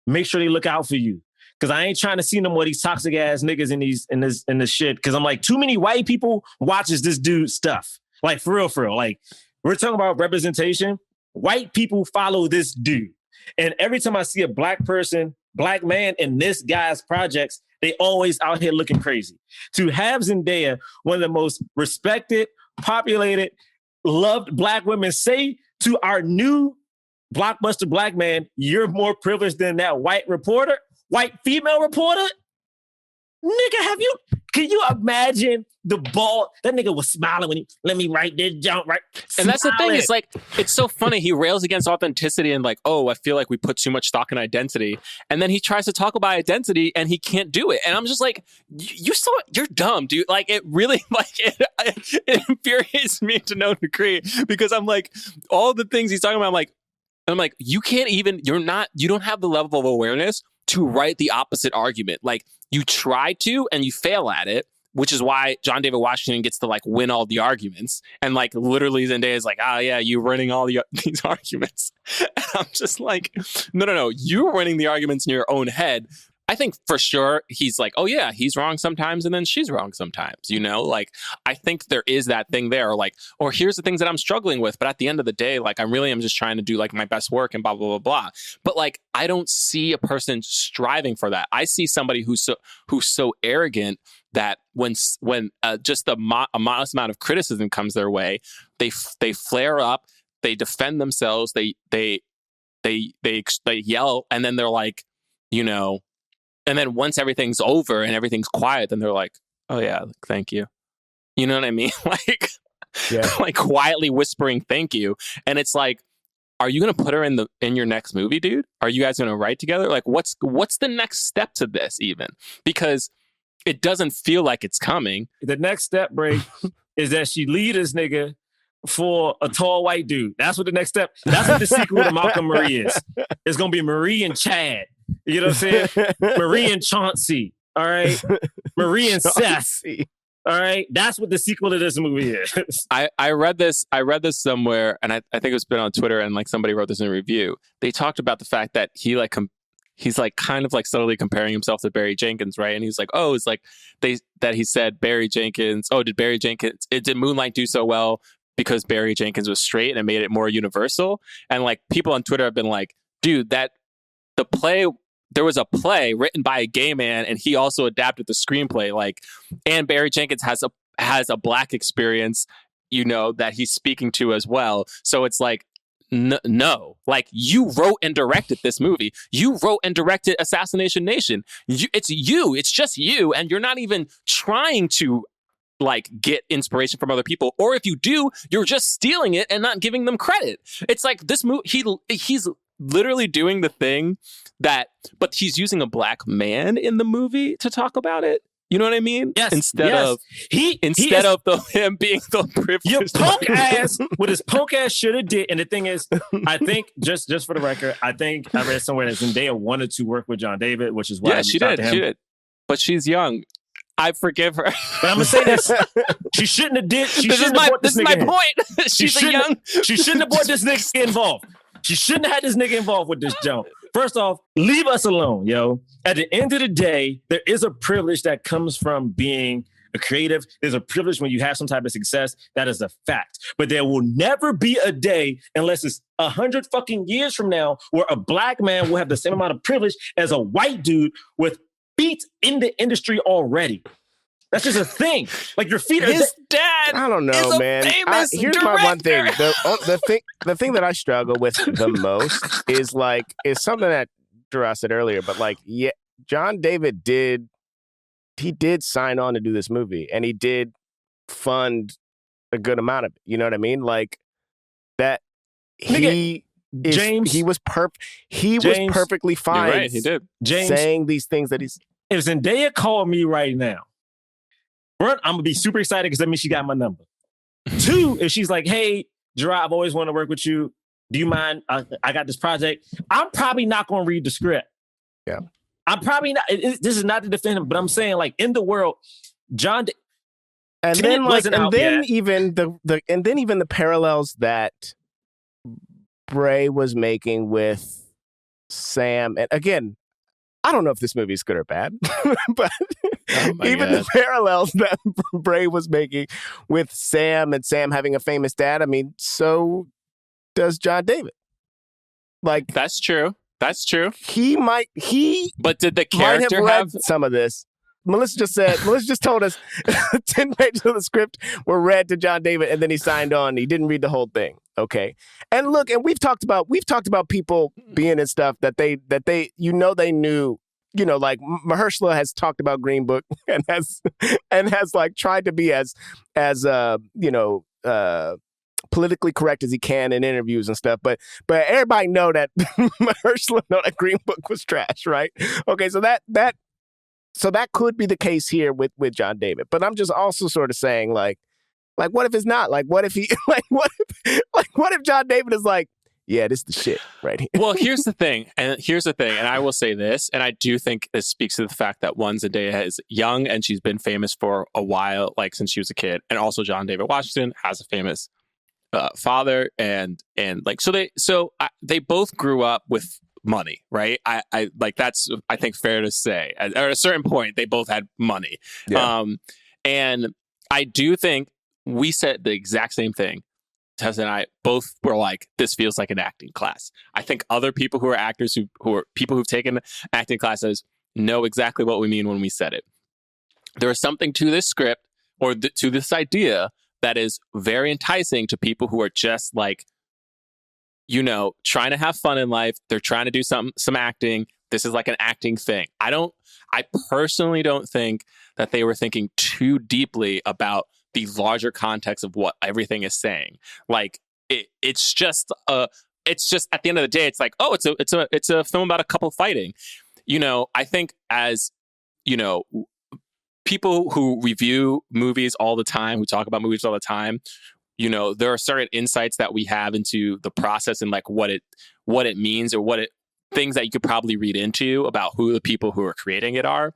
make sure they look out for you. Because I ain't trying to see no more of these toxic ass niggas in this shit. Because I'm like, too many white people watches this dude's stuff. Like, for real. Like, we're talking about representation. White people follow this dude. And every time I see a Black person, Black man in this guy's projects, they always out here looking crazy. To have Zendaya, one of the most respected, populated, loved Black women, say to our new blockbuster Black man, "You're more privileged than that white reporter." White female reporter? Nigga, can you imagine the ball? That nigga was smiling when let me write this jump, right? And that's the thing, is like, it's so funny. He rails against authenticity and like, oh, I feel like we put too much stock in identity. And then he tries to talk about identity and he can't do it. And I'm just like, you're dumb, dude. Like, it really, like, it infuriates me to no degree, because I'm like, all the things he's talking about, I'm like, you don't have the level of awareness to write the opposite argument. Like, you try to and you fail at it, which is why John David Washington gets to like win all the arguments. And like, literally Zendaya is like, "Oh yeah, you're winning all these arguments." And I'm just like, no, you're winning the arguments in your own head. I think for sure he's like, oh yeah, he's wrong sometimes and then she's wrong sometimes, you know? Like, I think there is that thing there, like, or here's the things that I'm struggling with, but at the end of the day, like, I'm just trying to do like my best work and blah, blah, blah, blah. But like, I don't see a person striving for that. I see somebody who's so arrogant that when just a modest amount of criticism comes their way, they flare up, they defend themselves, they yell, and then they're like, you know, and then once everything's over and everything's quiet, then they're like, "Oh yeah, thank you." You know what I mean? Like, yeah. Like quietly whispering thank you. And it's like, are you going to put her in your next movie, dude? Are you guys going to write together? Like, what's the next step to this even? Because it doesn't feel like it's coming. The next step, break, is that she lead this nigga for a tall white dude. That's what the next step. That's what the sequel to Malcolm Marie is. It's going to be Marie and Chad. You know what I'm saying? Marie and Chauncey. All right. Marie and Seth. All right. That's what the sequel to this movie is. I read this somewhere, and I think it's been on Twitter, and like somebody wrote this in a review. They talked about the fact that he he's like kind of like subtly comparing himself to Barry Jenkins, right? And he's like, oh, it's like he said Barry Jenkins. Oh, did Moonlight do so well because Barry Jenkins was straight and it made it more universal? And like people on Twitter have been like, dude, there was a play written by a gay man and he also adapted the screenplay. Like, and Barry Jenkins has a Black experience, that he's speaking to as well. So it's like, no, like you wrote and directed this movie. You wrote and directed Assassination Nation. It's just you. And you're not even trying to like get inspiration from other people. Or if you do, you're just stealing it and not giving them credit. It's like this movie, he's literally doing the thing but he's using a Black man in the movie to talk about it. You know what I mean? Yes. Instead of him being the privileged. Your punk ass, what his punk ass should have did. And the thing is, I think just for the record, I think I read somewhere that Zendaya wanted to work with John David, which is why she did. But she's young. I forgive her. But I'm gonna say this: she shouldn't have did. This is my point. She shouldn't have brought this nigga involved. She shouldn't have had this nigga involved with this jump. First off, leave us alone, yo. At the end of the day, there is a privilege that comes from being a creative. There's a privilege when you have some type of success. That is a fact. But there will never be a day, unless it's 100 fucking years from now, where a Black man will have the same amount of privilege as a white dude with feet in the industry already. That's just a thing. Like your feet are... His dad I don't know, man. Here's my one thing. The thing that I struggle with the most is something that Jerah said earlier, but like, yeah, John David did sign on to do this movie, and he did fund a good amount of it. You know what I mean? Like that he was perfectly fine. You're right, he did. Saying these things that he's... If Zendaya called me right now, one, I'm gonna be super excited because that means she got my number. Two, if she's like, hey, Jerah, I've always wanted to work with you. Do you mind? I got this project. I'm probably not gonna read the script. Yeah. I'm probably not. This is not to defend him, but I'm saying like in the world, even the parallels that Bray was making with Sam, and again, I don't know if this movie is good or bad, but the parallels that Bray was making with Sam and Sam having a famous dad, I mean, so does John David. Like, that's true. But did the character have some of this? Melisa just told us 10 pages of the script were read to John David, and then he signed on. He didn't read the whole thing. Okay. And look, and we've talked about people being in stuff that they knew, like Mahershala has talked about Green Book and has like tried to be as politically correct as he can in interviews and stuff. But everybody know that Mahershala know that Green Book was trash, right? Okay, so that could be the case here with John David. But I'm just also sort of saying like what if it's not? Like what if he what if John David is like, yeah, this is the shit right here. Well, here's the thing, and I will say this, and I do think this speaks to the fact that Zendaya is young and she's been famous for a while, like since she was a kid, and also John David Washington has a famous father, and like they both grew up with money, right? I like that's I think fair to say. At a certain point, they both had money, and I do think we said the exact same thing. Tessa and I both were like, this feels like an acting class. I think other people who are actors, who are people who've taken acting classes, know exactly what we mean when we said it. There is something to this script or to this idea that is very enticing to people who are just like, trying to have fun in life. They're trying to do some acting. This is like an acting thing. I personally don't think that they were thinking too deeply about the larger context of what everything is saying. Like it's just at the end of the day, it's like, oh, it's a film about a couple fighting. I think as people who review movies all the time, who talk about movies all the time, there are certain insights that we have into the process and like what it means or things that you could probably read into about who the people who are creating it are.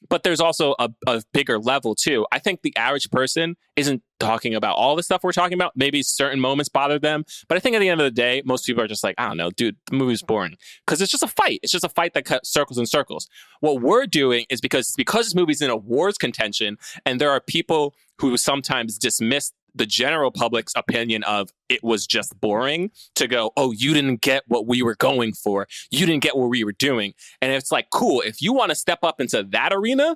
But there's also a bigger level too. I think the average person isn't talking about all the stuff we're talking about. Maybe certain moments bother them. But I think at the end of the day, most people are just like, I don't know, dude, the movie's boring. Because it's just a fight. It's just a fight that cuts circles and circles. What we're doing is because this movie's in awards contention, and there are people who sometimes dismiss the general public's opinion of it was just boring, to go, oh, you didn't get what we were going for. You didn't get what we were doing. And it's like, cool, if you want to step up into that arena,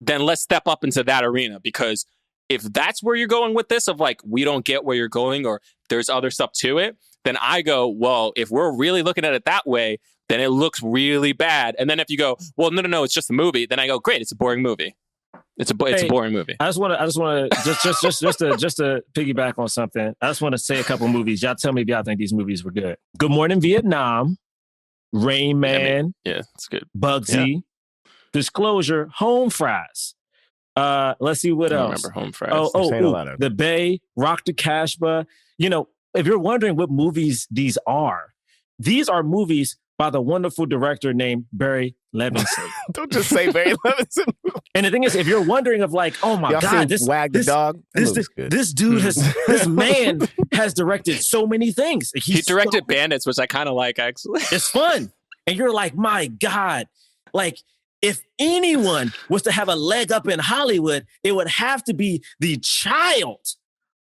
then let's step up into that arena. Because if that's where you're going with this, of like, we don't get where you're going, or there's other stuff to it, then I go, well, if we're really looking at it that way, then it looks really bad. And then if you go, well, no, it's just a movie, then I go, great, it's a boring movie. It's a boring movie. I just want to just to piggyback on something. I just want to say a couple movies. Y'all tell me if y'all think these movies were good. Good Morning Vietnam, Rain Man. Yeah, it's good. Bugsy, Disclosure, Home Fries. Let's see what else. I remember Home Fries. Oh, The Bay, Rock the Casbah. You know, if you're wondering what movies these are movies by the wonderful director named Barry Levinson. Don't just say Barry Levinson. And the thing is, if you're wondering of like, oh my God, this dude this man has directed so many things. He directed Bandits, which I kind of like, actually. It's fun. And you're like, my God, like if anyone was to have a leg up in Hollywood, it would have to be the child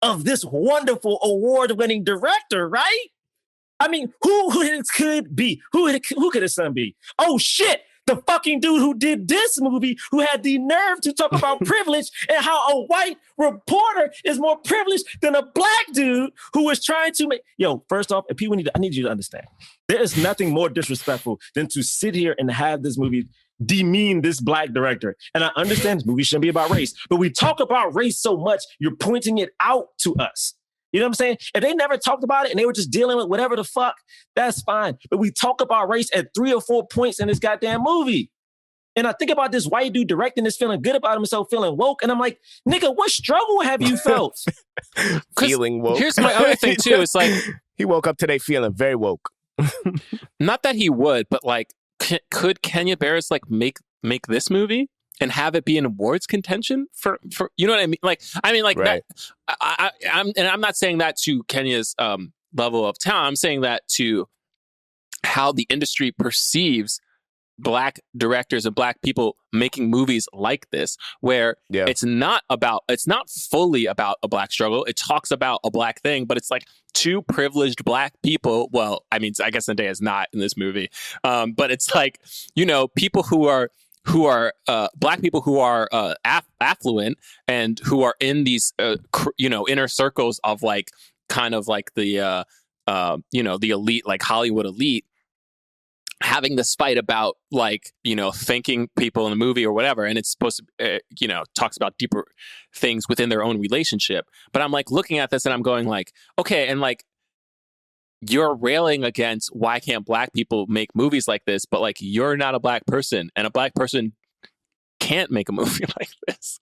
of this wonderful award-winning director, right? I mean, who could be? Who could his son be? Oh, shit. The fucking dude who did this movie, who had the nerve to talk about privilege and how a white reporter is more privileged than a black dude who was trying to make... Yo, first off, I need you to understand. There is nothing more disrespectful than to sit here and have this movie demean this black director. And I understand this movie shouldn't be about race, but we talk about race so much, you're pointing it out to us. You know what I'm saying? If they never talked about it and they were just dealing with whatever the fuck, that's fine. But we talk about race at 3 or 4 points in this goddamn movie. And I think about this white dude directing this, feeling good about himself, feeling woke. And I'm like, nigga, what struggle have you felt? Feeling woke. Here's my other thing, too. It's like... He woke up today feeling very woke. Not that he would, but like, could Kenya Barris like make this movie and have it be in awards contention for you know what I mean? Like right. I'm not saying that to Kenya's level of talent. I'm saying that to how the industry perceives black directors and black people making movies like this, where it's not fully about a black struggle. It talks about a black thing, but it's like two privileged black people. Well, I mean, I guess Zendaya is not in this movie, but it's like, you know, people who are black people who are affluent and who are in these inner circles of like kind of like the the elite, like Hollywood elite, having this fight about like, you know, thanking people in the movie or whatever. And it's supposed to, talks about deeper things within their own relationship. But I'm like looking at this and I'm going like, okay. And like, you're railing against why can't black people make movies like this? But like, you're not a black person, and a black person can't make a movie like this.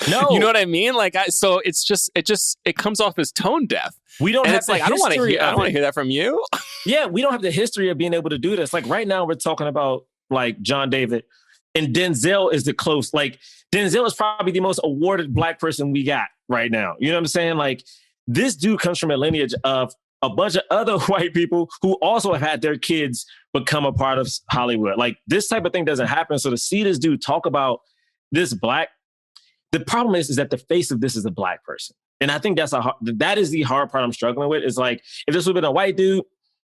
No, you know what I mean? Like, so it comes off as tone deaf. We don't and have it's like, I don't want to hear that from you. Yeah, we don't have the history of being able to do this. Like right now, we're talking about like John David, and Denzel is Denzel is probably the most awarded black person we got right now. You know what I'm saying? Like this dude comes from a lineage of a bunch of other white people who also have had their kids become a part of Hollywood. Like this type of thing doesn't happen. So to see this dude talk about this black, the problem is that the face of this is a black person. And I think that is the hard part I'm struggling with. Is like, if this would have been a white dude,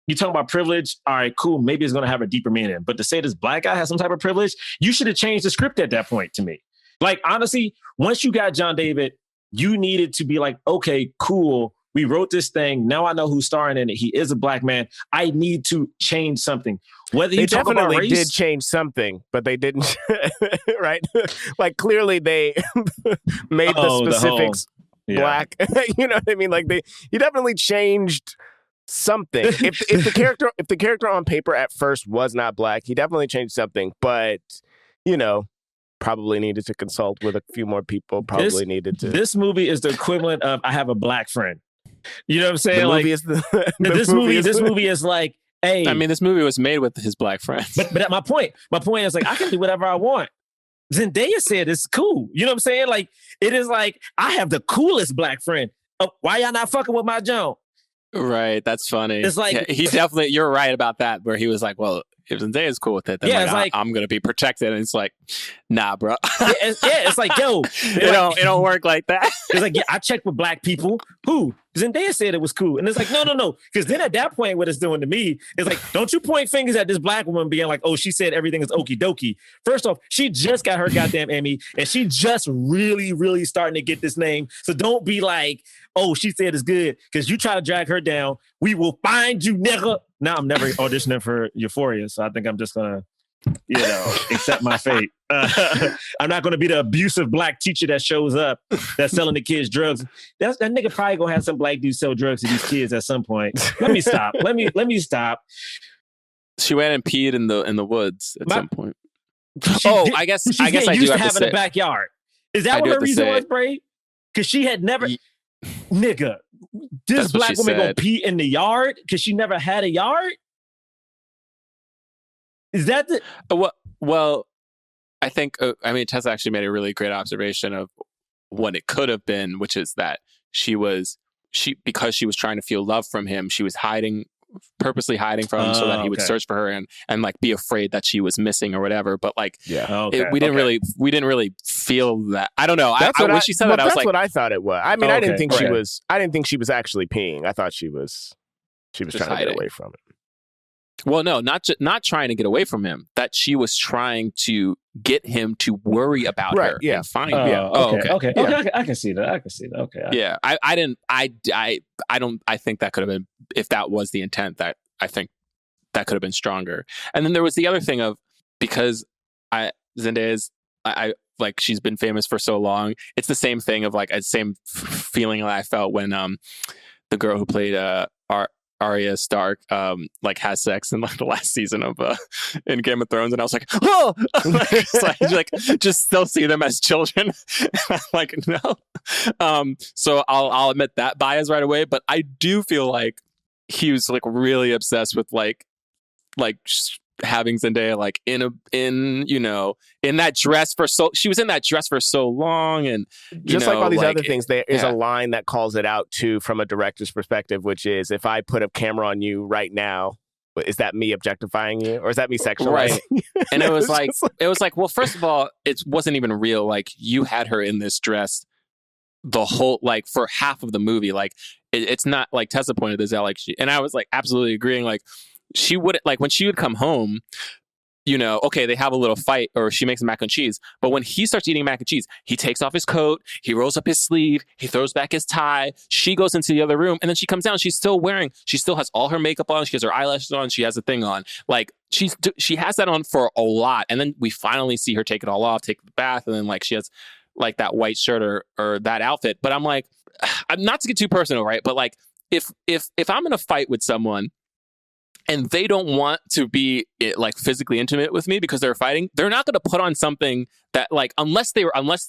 you talking about privilege, all right, cool, maybe it's going to have a deeper meaning. But to say this black guy has some type of privilege, you should have changed the script at that point to me. Like, honestly, once you got John David, you needed to be like, okay, cool, we wrote this thing. Now I know who's starring in it. He is a black man. I need to change something. Whether you talk about race, did change something, but they didn't. Right? Like clearly they made the specifics black. You know what I mean? Like he definitely changed something. If the character on paper at first was not black, he definitely changed something. But probably needed to consult with a few more people. This movie is the equivalent of I have a black friend. You know what I'm saying? This movie is like, hey. I mean, this movie was made with his black friend. But my point is like, I can do whatever I want. Zendaya said it's cool. You know what I'm saying? Like, it is like, I have the coolest black friend. Why y'all not fucking with my Joan? Right. That's funny. It's like, yeah, he definitely, you're right about that, where he was like, well, if Zendaya's cool with it, then Yeah, it's like- I'm going to be protected. And it's like, nah, bro. it's like, yo, it don't work like that. It's like, yeah, I checked with black people who Zendaya said it was cool. And it's like, no. Because then at that point, what it's doing to me is like, don't you point fingers at this black woman being like, oh, she said everything is okie dokie. First off, she just got her goddamn Emmy and she just really, really starting to get this name. So don't be like, oh, she said it's good. Because you try to drag her down, we will find you, nigga. Now I'm never auditioning for Euphoria. So I think I'm just going to, accept my fate. I'm not going to be the abusive black teacher that shows up that's selling the kids drugs. That nigga probably going to have some black dude sell drugs to these kids at some point. Let me stop. Let me stop. She went and peed in the woods at some point. I guess I used do to have have to in say, the backyard. Is that what her reason was, Bray? Because she had never, nigga, this That's what black she woman gonna said. pee in the yard because she never had a yard? Is that the? Well, I think, Tessa actually made a really great observation of what it could have been, which is that because she was trying to feel love from him, she was purposely hiding from him so that he would search for her and like be afraid that she was missing or whatever. But like, we didn't really feel that. I don't know. When she said that, I was that's like, what I thought it was. I mean, I didn't think okay. I didn't think she was actually peeing. I thought she was trying to hiding. get away from it. well, no, not trying to get away from him. That she was trying to get him to worry about her and find her. Okay. I can see that. Okay. Yeah, I think that could have been, if that was the intent, that I think that could have been stronger. And then there was the other thing of, because Zendaya's, I like, she's been famous for so long. It's the same thing of like a same feeling that I felt when the girl who played Arya Stark like has sex in like the last season of in Game of Thrones, and I was like, oh, like just still see them as children. I'm like, no. So I'll admit that bias right away, but I do feel like he was like really obsessed with like having Zendaya like in that dress for she was in that dress for so long, and just like all these other things, there is a line that calls it out too from a director's perspective, which is, if I put a camera on you right now, is that me objectifying you, or is that me sexualizing? Right. And it was like, well, first of all, it wasn't even real. Like, you had her in this dress the whole, like, for half of the movie. Like, it's not like Tessa pointed this out, like, and I was like absolutely agreeing. Like, she would, like, when she would come home, okay, they have a little fight, or she makes mac and cheese. But when he starts eating mac and cheese, he takes off his coat, he rolls up his sleeve, he throws back his tie. She goes into the other room, and then she comes down. She still has all her makeup on. She has her eyelashes on. She has a thing on. Like, she has that on for a lot. And then we finally see her take it all off, take the bath, and then like she has like that white shirt or that outfit. But I'm like, I'm not to get too personal, right? But like, if I'm in a fight with someone and they don't want to be like physically intimate with me because they're fighting, they're not going to put on something that, like, unless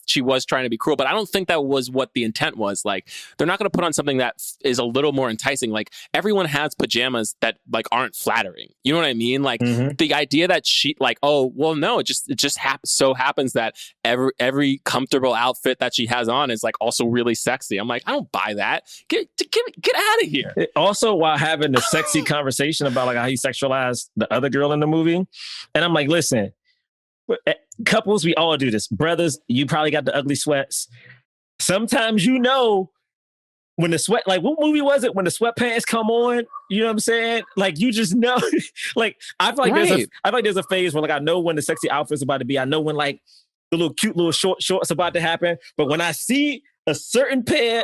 she was trying to be cruel, but I don't think that was what the intent was. Like, they're not going to put on something that is a little more enticing. Like, everyone has pajamas that like aren't flattering. You know what I mean? Like, the idea that she, like, oh, well, no, it just so happens that every comfortable outfit that she has on is like also really sexy. I'm like, I don't buy that. Get out of here. Also, while having the sexy conversation about like how he sexualized the other girl in the movie, and I'm like, listen, couples, we all do this. Brothers, you probably got the ugly sweats. Sometimes when the sweat, like, what movie was it when the sweatpants come on? You know what I'm saying? Like, you just know. Like, I feel like there's a phase where, like, I know when the sexy outfit's about to be. I know when, like, the little cute little shorts about to happen. But when I see a certain pair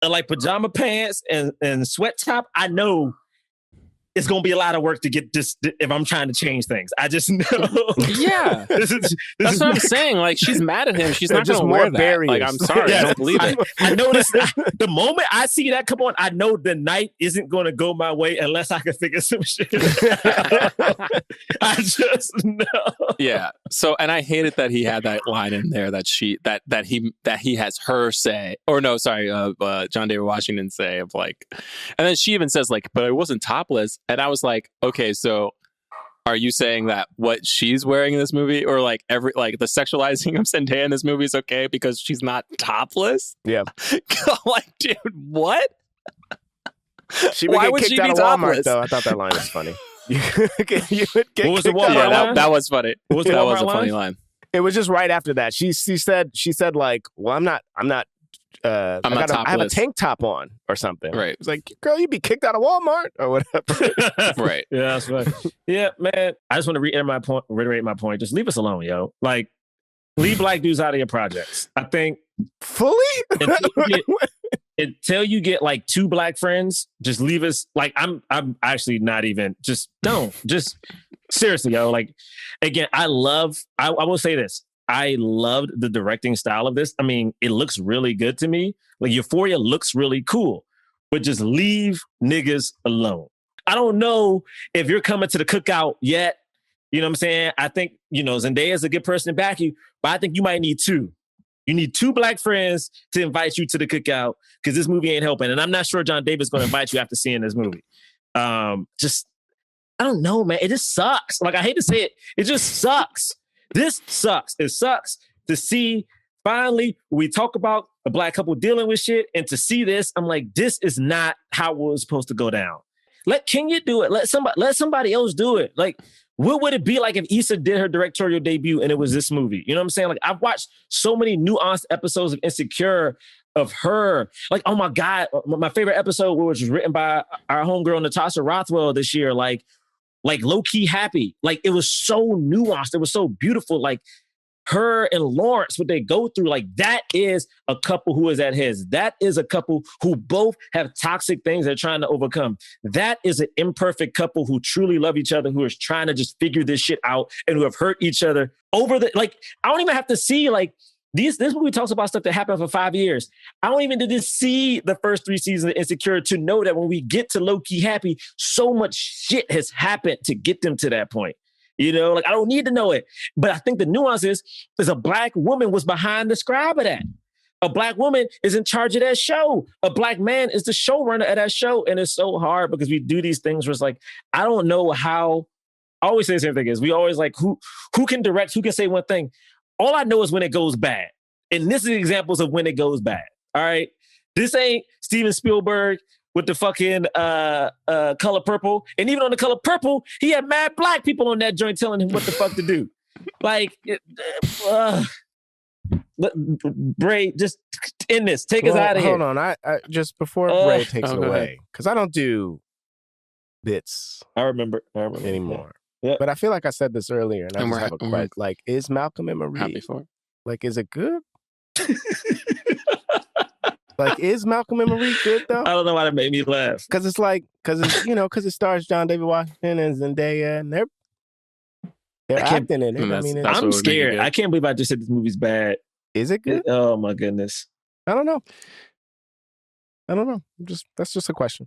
of like pajama pants and sweat top, I know it's going to be a lot of work to get this if I'm trying to change things. I just know. Yeah. That's what I'm saying. Like, she's mad at him. She's not going to wear that. Barriers. Like, I'm sorry. I don't believe it. I know this. The moment I see that come on, I know the night isn't going to go my way unless I can figure some shit out. I just know. Yeah. So, and I hated that he had that line in there that he has her say, or no, sorry, John David Washington say, of like, and then she even says like, but I wasn't topless. And I was like, okay, so Are you saying that what she's wearing in this movie, or like the sexualizing of Zendaya in this movie is okay because she's not topless? Yeah. Like, dude, what? She would Why get would kicked she out be of Walmart, topless? though. I thought that line was funny. You would get What was the kicked out Walmart of line? That was funny. What was the That was Walmart a funny line? line. It was just right after that. She said like, well, I'm not I have a topless. tank top on or something. Right. It's like, girl, you'd be kicked out of Walmart or whatever. Right. Yeah, that's right. Yeah, man. I just want to reiterate my point. Just leave us alone, yo. Like, leave black dudes out of your projects. I think fully until you get like 2 black friends, just leave us. Like, I'm actually not even. Just don't. Just seriously, yo. Like, again, I will say this. I loved the directing style of this. I mean, it looks really good to me. Like, Euphoria looks really cool, but just leave niggas alone. I don't know if you're coming to the cookout yet. You know what I'm saying? I think, Zendaya is a good person to back you, but I think you might need 2. You need 2 black friends to invite you to the cookout because this movie ain't helping. And I'm not sure John David's going to invite you after seeing this movie. I don't know, man. It just sucks. Like, I hate to say it. It just sucks. This sucks. It sucks to see finally we talk about a black couple dealing with shit, and to see this, I'm like, this is not how it was supposed to go down. Let Kenya do it. Let somebody else do it. Like, what would it be like if Issa did her directorial debut and it was this movie? You know what I'm saying? Like, I've watched so many nuanced episodes of Insecure of her. Like, oh my God, my favorite episode, which was written by our homegirl Natasha Rothwell this year, like low-key happy. Like, it was so nuanced. It was so beautiful. Like, her and Lawrence, what they go through, like, that is a couple who is at his. That is a couple who both have toxic things they're trying to overcome. That is an imperfect couple who truly love each other, who is trying to just figure this shit out and who have hurt each other over the, like, I don't even have to see, like, this movie talks about stuff that happened for 5 years. I don't even need to see the first 3 seasons of Insecure to know that when we get to Low-Key Happy, so much shit has happened to get them to that point. Like, I don't need to know it. But I think the nuance is a black woman was behind the scribe of that. A black woman is in charge of that show. A black man is the showrunner of that show. And it's so hard because we do these things where it's like, I don't know how. I always say the same thing is we always like, who can direct, who can say one thing. All I know is when it goes bad. And this is examples of when it goes bad. All right. This ain't Steven Spielberg with the fucking Color Purple. And even on the Color Purple, he had mad black people on that joint telling him what the fuck to do. Like, Bray, just end this. Take us out of here. Hold on. I just before Bray takes it away, because I don't do bits. I remember anymore. Yep. But I feel like I said this earlier, and I just have a question. Like, is Malcolm and Marie happy for it. Like, is it good? Like, is Malcolm and Marie good though? I don't know why that made me laugh. Because it's because it stars John David Washington and Zendaya, and they're acting in it. I mean, I'm scared. I can't believe I just said this movie's bad. Is it good? Oh my goodness. I don't know. That's just a question.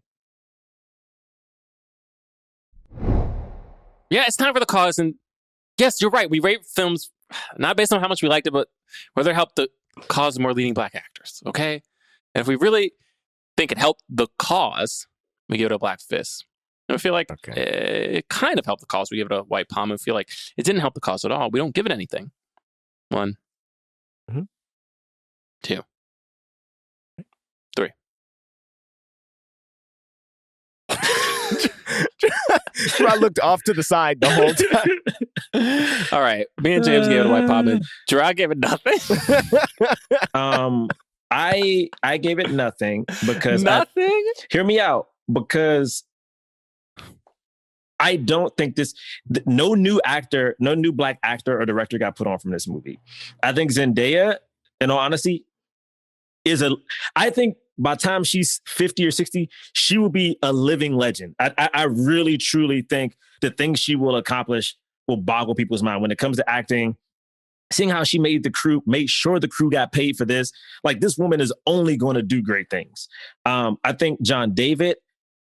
Yeah, it's time for the cause. And yes, you're right. We rate films not based on how much we liked it, but whether it helped the cause more leading black actors. Okay? And if we really think it helped the cause, we give it a black fist. And I feel like it kind of helped the cause. We give it a white palm. And feel like it didn't help the cause at all. We don't give it anything. 1, 2, 3. I looked off to the side the whole time. All right. Me and James gave it a white palm, and Jerah gave it nothing. I gave it nothing because nothing. Hear me out, because I don't think no new black actor or director got put on from this movie. I think Zendaya, in all honesty, I think by the time she's 50 or 60, she will be a living legend. I really, truly think the things she will accomplish will boggle people's mind when it comes to acting. Seeing how she made sure the crew got paid for this. Like, this woman is only going to do great things. I think John David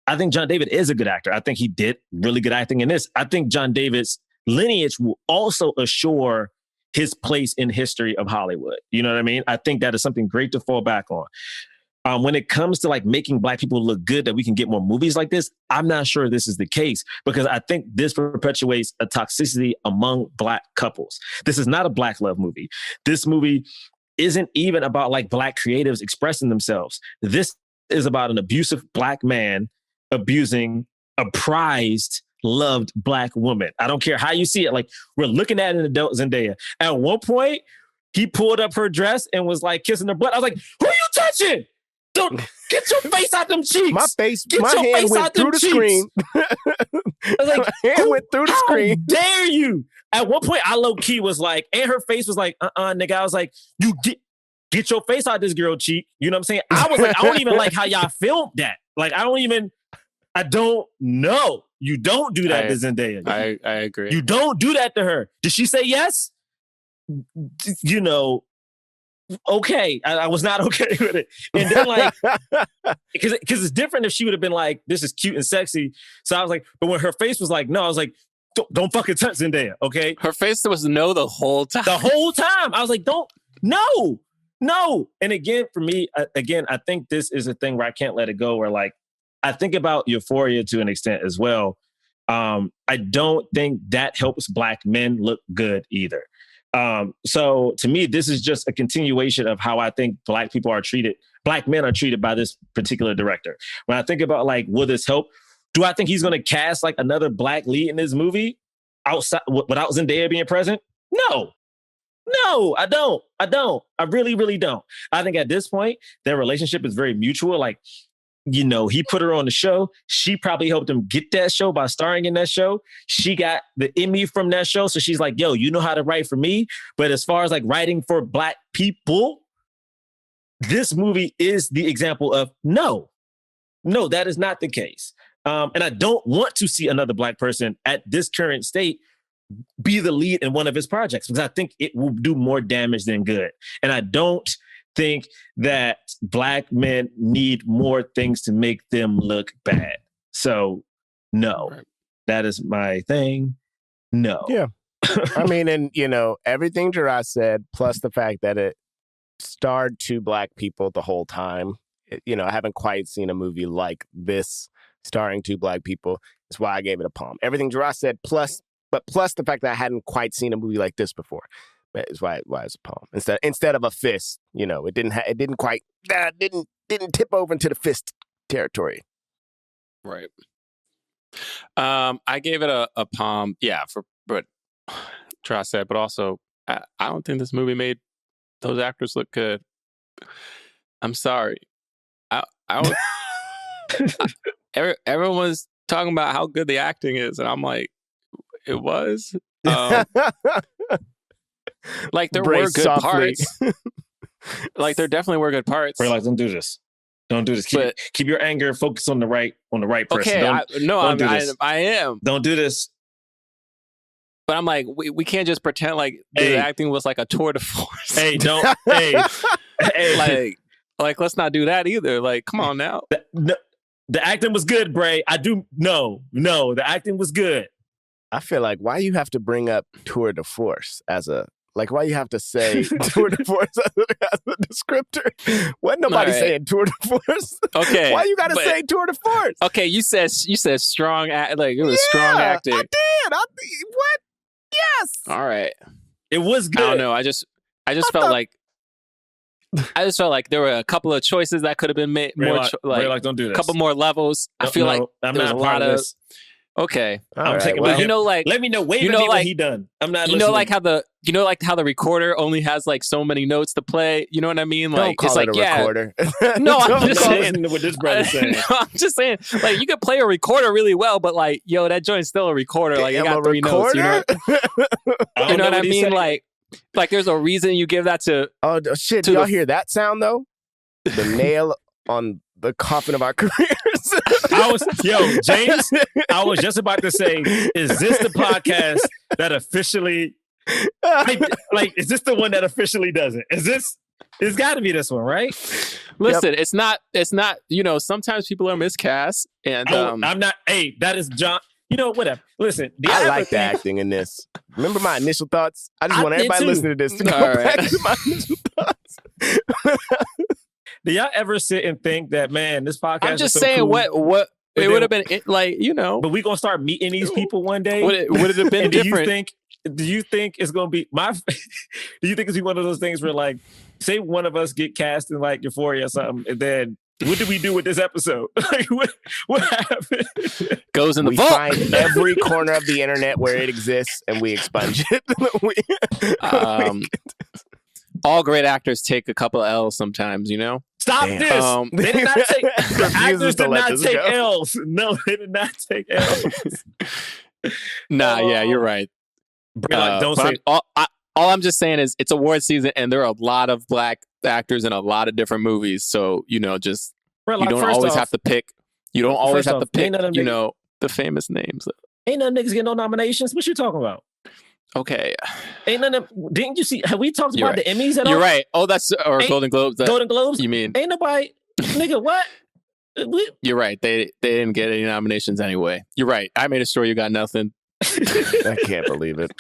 is a good actor. I think he did really good acting in this. I think John David's lineage will also assure his place in history of Hollywood. You know what I mean? I think that is something great to fall back on. When it comes to like making Black people look good, that we can get more movies like this, I'm not sure this is the case, because I think this perpetuates a toxicity among Black couples. This is not a Black love movie. This movie isn't even about like Black creatives expressing themselves. This is about an abusive Black man abusing a prized, loved Black woman. I don't care how you see it. Like, we're looking at an adult Zendaya. At one point, he pulled up her dress and was like kissing her butt. I was like, who are you touching? Don't get your face out them cheeks. My hand went through the screen. I was like, my hand went through the screen. How dare you? At one point, I low key was like, and her face was like, nigga. I was like, you get your face out this girl cheek. You know what I'm saying? I was like, I don't even like how y'all filmed that. Like, I don't know. You don't do that to Zendaya. I agree. You don't do that to her. Did she say yes? You know, okay. I was not okay with it. And then like, because it's different if she would have been like, this is cute and sexy. So I was like, but when her face was like, no, I was like, don't fucking touch Zendaya, okay? Her face was no the whole time. The whole time. I was like, no. And again, for me, I think this is a thing where I can't let it go, where like, I think about Euphoria to an extent as well. I don't think that helps Black men look good either. So to me, this is just a continuation of how I think Black men are treated by this particular director. When I think about like, will this help? Do I think he's going to cast like another Black lead in this movie outside without Zendaya being present? No, I don't. I really, really don't. I think at this point, their relationship is very mutual. Like, you know, he put her on the show. She probably helped him get that show by starring in that show. She got the Emmy from that show. So she's like, yo, you know how to write for me. But as far as like writing for Black people, this movie is the example of no, that is not the case. And I don't want to see another Black person at this current state be the lead in one of his projects, because I think it will do more damage than good. And I don't think that Black men need more things to make them look bad. So no, that is my thing. No. Yeah. I mean, and you know, everything Jerah said, plus the fact that it starred 2 Black people the whole time. You know, I haven't quite seen a movie like this starring 2 Black people. That's why I gave it a palm. Everything Jerah said, plus the fact that I hadn't quite seen a movie like this before. Is why it's a palm instead of a fist. You know, it didn't tip over into the fist territory. Right. I gave it a palm. Yeah, but Try said, but also I don't think this movie made those actors look good. I'm sorry. I don't. Everyone's talking about how good the acting is, and I'm like, it was. Like there were good parts. Like there definitely were good parts. We're like, don't do this. Keep your anger focused on the right person. Okay, I am. Don't do this. But I'm like, we can't just pretend like the acting was like a tour de force. Hey, don't. Like let's not do that either. Like, come on now. The acting was good, Bray. The acting was good. I feel like why you have to bring up tour de force as a. Like, why you have to say tour de force as a descriptor? Wasn't nobody saying tour de force? Okay. Why you got to say tour de force? Okay, you said strong, like it was strong acting. I did. What? Yes. All right. It was good. I don't know. I just felt like there were a couple of choices that could have been made. Don't do this. A couple more levels. I feel like I'm there was not a lot of this. Okay. I'm taking my let me know what he done. I'm not listening. Like how the recorder only has like so many notes to play. You know what I mean? Like don't call it's it like a recorder. No, I'm just saying what this brother's saying. No, I'm just saying, like you could play a recorder really well, but like, yo, that joint's still a recorder. Like you got 3 notes. You know what I mean? Like there's a reason you give that to. Oh shit! Do y'all hear that sound though? The nail on the coffin of our careers. James, I was just about to say, is this the podcast that officially, is this the one that officially does it? Is this, it's got to be this one, right? Listen, it's not, sometimes people are miscast and I'm not, that is John. You know, whatever. Listen, I like the acting in this. Remember my initial thoughts? I just want everybody listening to this to go back to my initial thoughts. Do y'all ever sit and think that, man, this podcast I'm just is so saying cool, what it would have been like, but we gonna start meeting these people one day. Would it have been different? Do you think it's gonna be do you think it's one of those things where, like, say one of us get cast in like Euphoria or something, and then what do we do with this episode? Like, what happened? Goes in the we vault. Find every corner of the internet where it exists and we expunge it. All great actors take a couple L's sometimes, you know? Stop Damn. this! They did not take the actors did not take go. L's. No, they did not take L's. Nah, yeah, you're right. Don't say. All I'm just saying is it's award season, and there are a lot of black actors in a lot of different movies. So, you know, just Bro, like, you don't always have to pick. You don't always have to pick. You know, the famous names. Ain't none niggas getting no nominations. What you talking about? Okay. Ain't none of, didn't you see? Have we talked You're about right. the Emmys at all? You're right. Oh, that's or Golden Globes. Golden Globes. You mean? Ain't nobody, nigga. What? You're right. They didn't get any nominations anyway. You're right. I made a story. You got nothing. I can't believe it.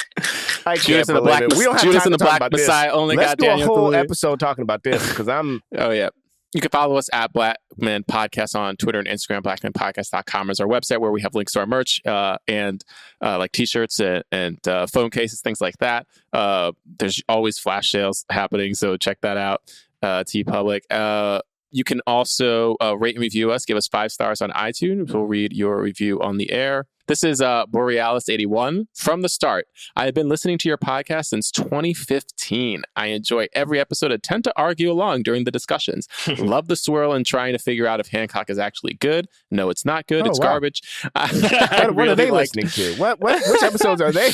I Judas can't and the believe Black, it. We don't have Judas time and the to talk Black about this. Messiah only Let's got do a Daniel whole Kaluuya. episode talking about this because I'm. Oh yeah. You can follow us at Blackman Podcast on Twitter and Instagram. BlackmanPodcast.com is our website where we have links to our merch and like t-shirts and phone cases, things like that. There's always flash sales happening, so check that out. TeePublic. You can also rate and review us. Give us 5 stars on iTunes. We'll read your review on the air. This is Borealis81. From the start, I have been listening to your podcast since 2015. I enjoy every episode and tend to argue along during the discussions. Love the swirl and trying to figure out if Hancock is actually good. No, it's not good. It's garbage. What are they listening to? Which episodes are they?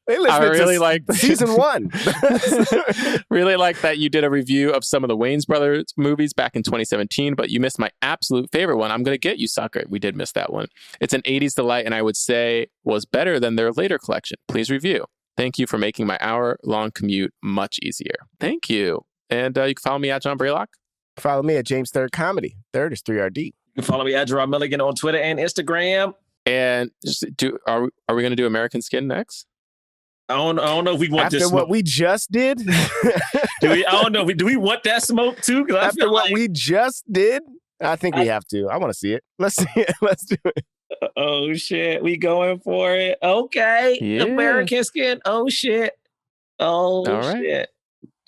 They listen to season 1. Really like that you did a review of some of the Wayans Brothers movies back in 2017, but you missed my absolute favorite one. I'm Gonna Get You, Sucker. We did miss that one. It's an 80s delight, and I would say was better than their later collection. Please review. Thank you for making my hour-long commute much easier. Thank you. And you can follow me at John Braylock. Follow me at James Third Comedy. Third is 3RD. You can follow me at Jerah Milligan on Twitter and Instagram. And just are we going to do American Skin next? I don't know if we want after this what we just did. I don't know. Do we want that smoke too? After what we just did, I think we have to. I want to see it. Let's see it. Let's do it. Oh shit, we going for it. Okay, yeah. American Skin. Oh shit. Oh all right.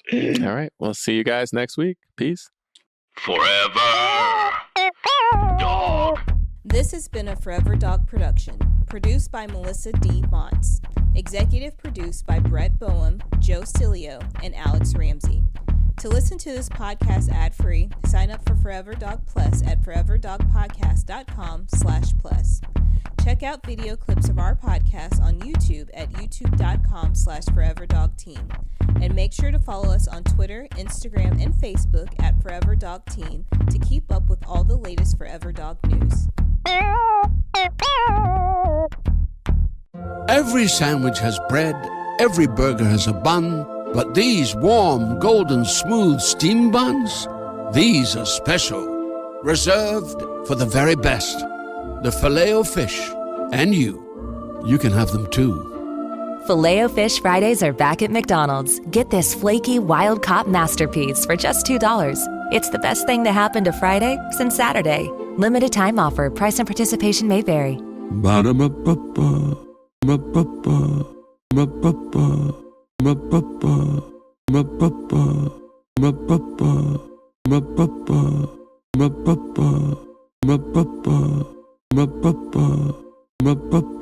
shit. All right. We'll see you guys next week. Peace. Forever Dog. This has been a Forever Dog production, produced by Melisa D. Monts, executive produced by Brett Boham, Joe Cilio, and Alex Ramsey. To listen to this podcast ad-free, sign up for Forever Dog Plus at foreverdogpodcast.com/plus. Check out video clips of our podcast on YouTube at youtube.com/foreverdogteam. And make sure to follow us on Twitter, Instagram, and Facebook at Forever Dog Team to keep up with all the latest Forever Dog news. Every sandwich has bread, every burger has a bun, but these warm, golden, smooth steam buns, these are special, reserved for the very best. The Filet-O-Fish, and you can have them too. Filet-O-Fish Fridays are back at McDonald's. Get this flaky, wild-caught masterpiece for just $2. It's the best thing to happen to Friday since Saturday. Limited time offer. Price and participation may vary. Ba-da-ba-ba-ba, ba-ba-ba, ba-ba-ba, ba-ba-ba, ba-ba-ba, ba-ba-ba, ba-ba-ba, ba-ba-ba, ba-ba-ba, ba-ba-ba, ba-ba-ba.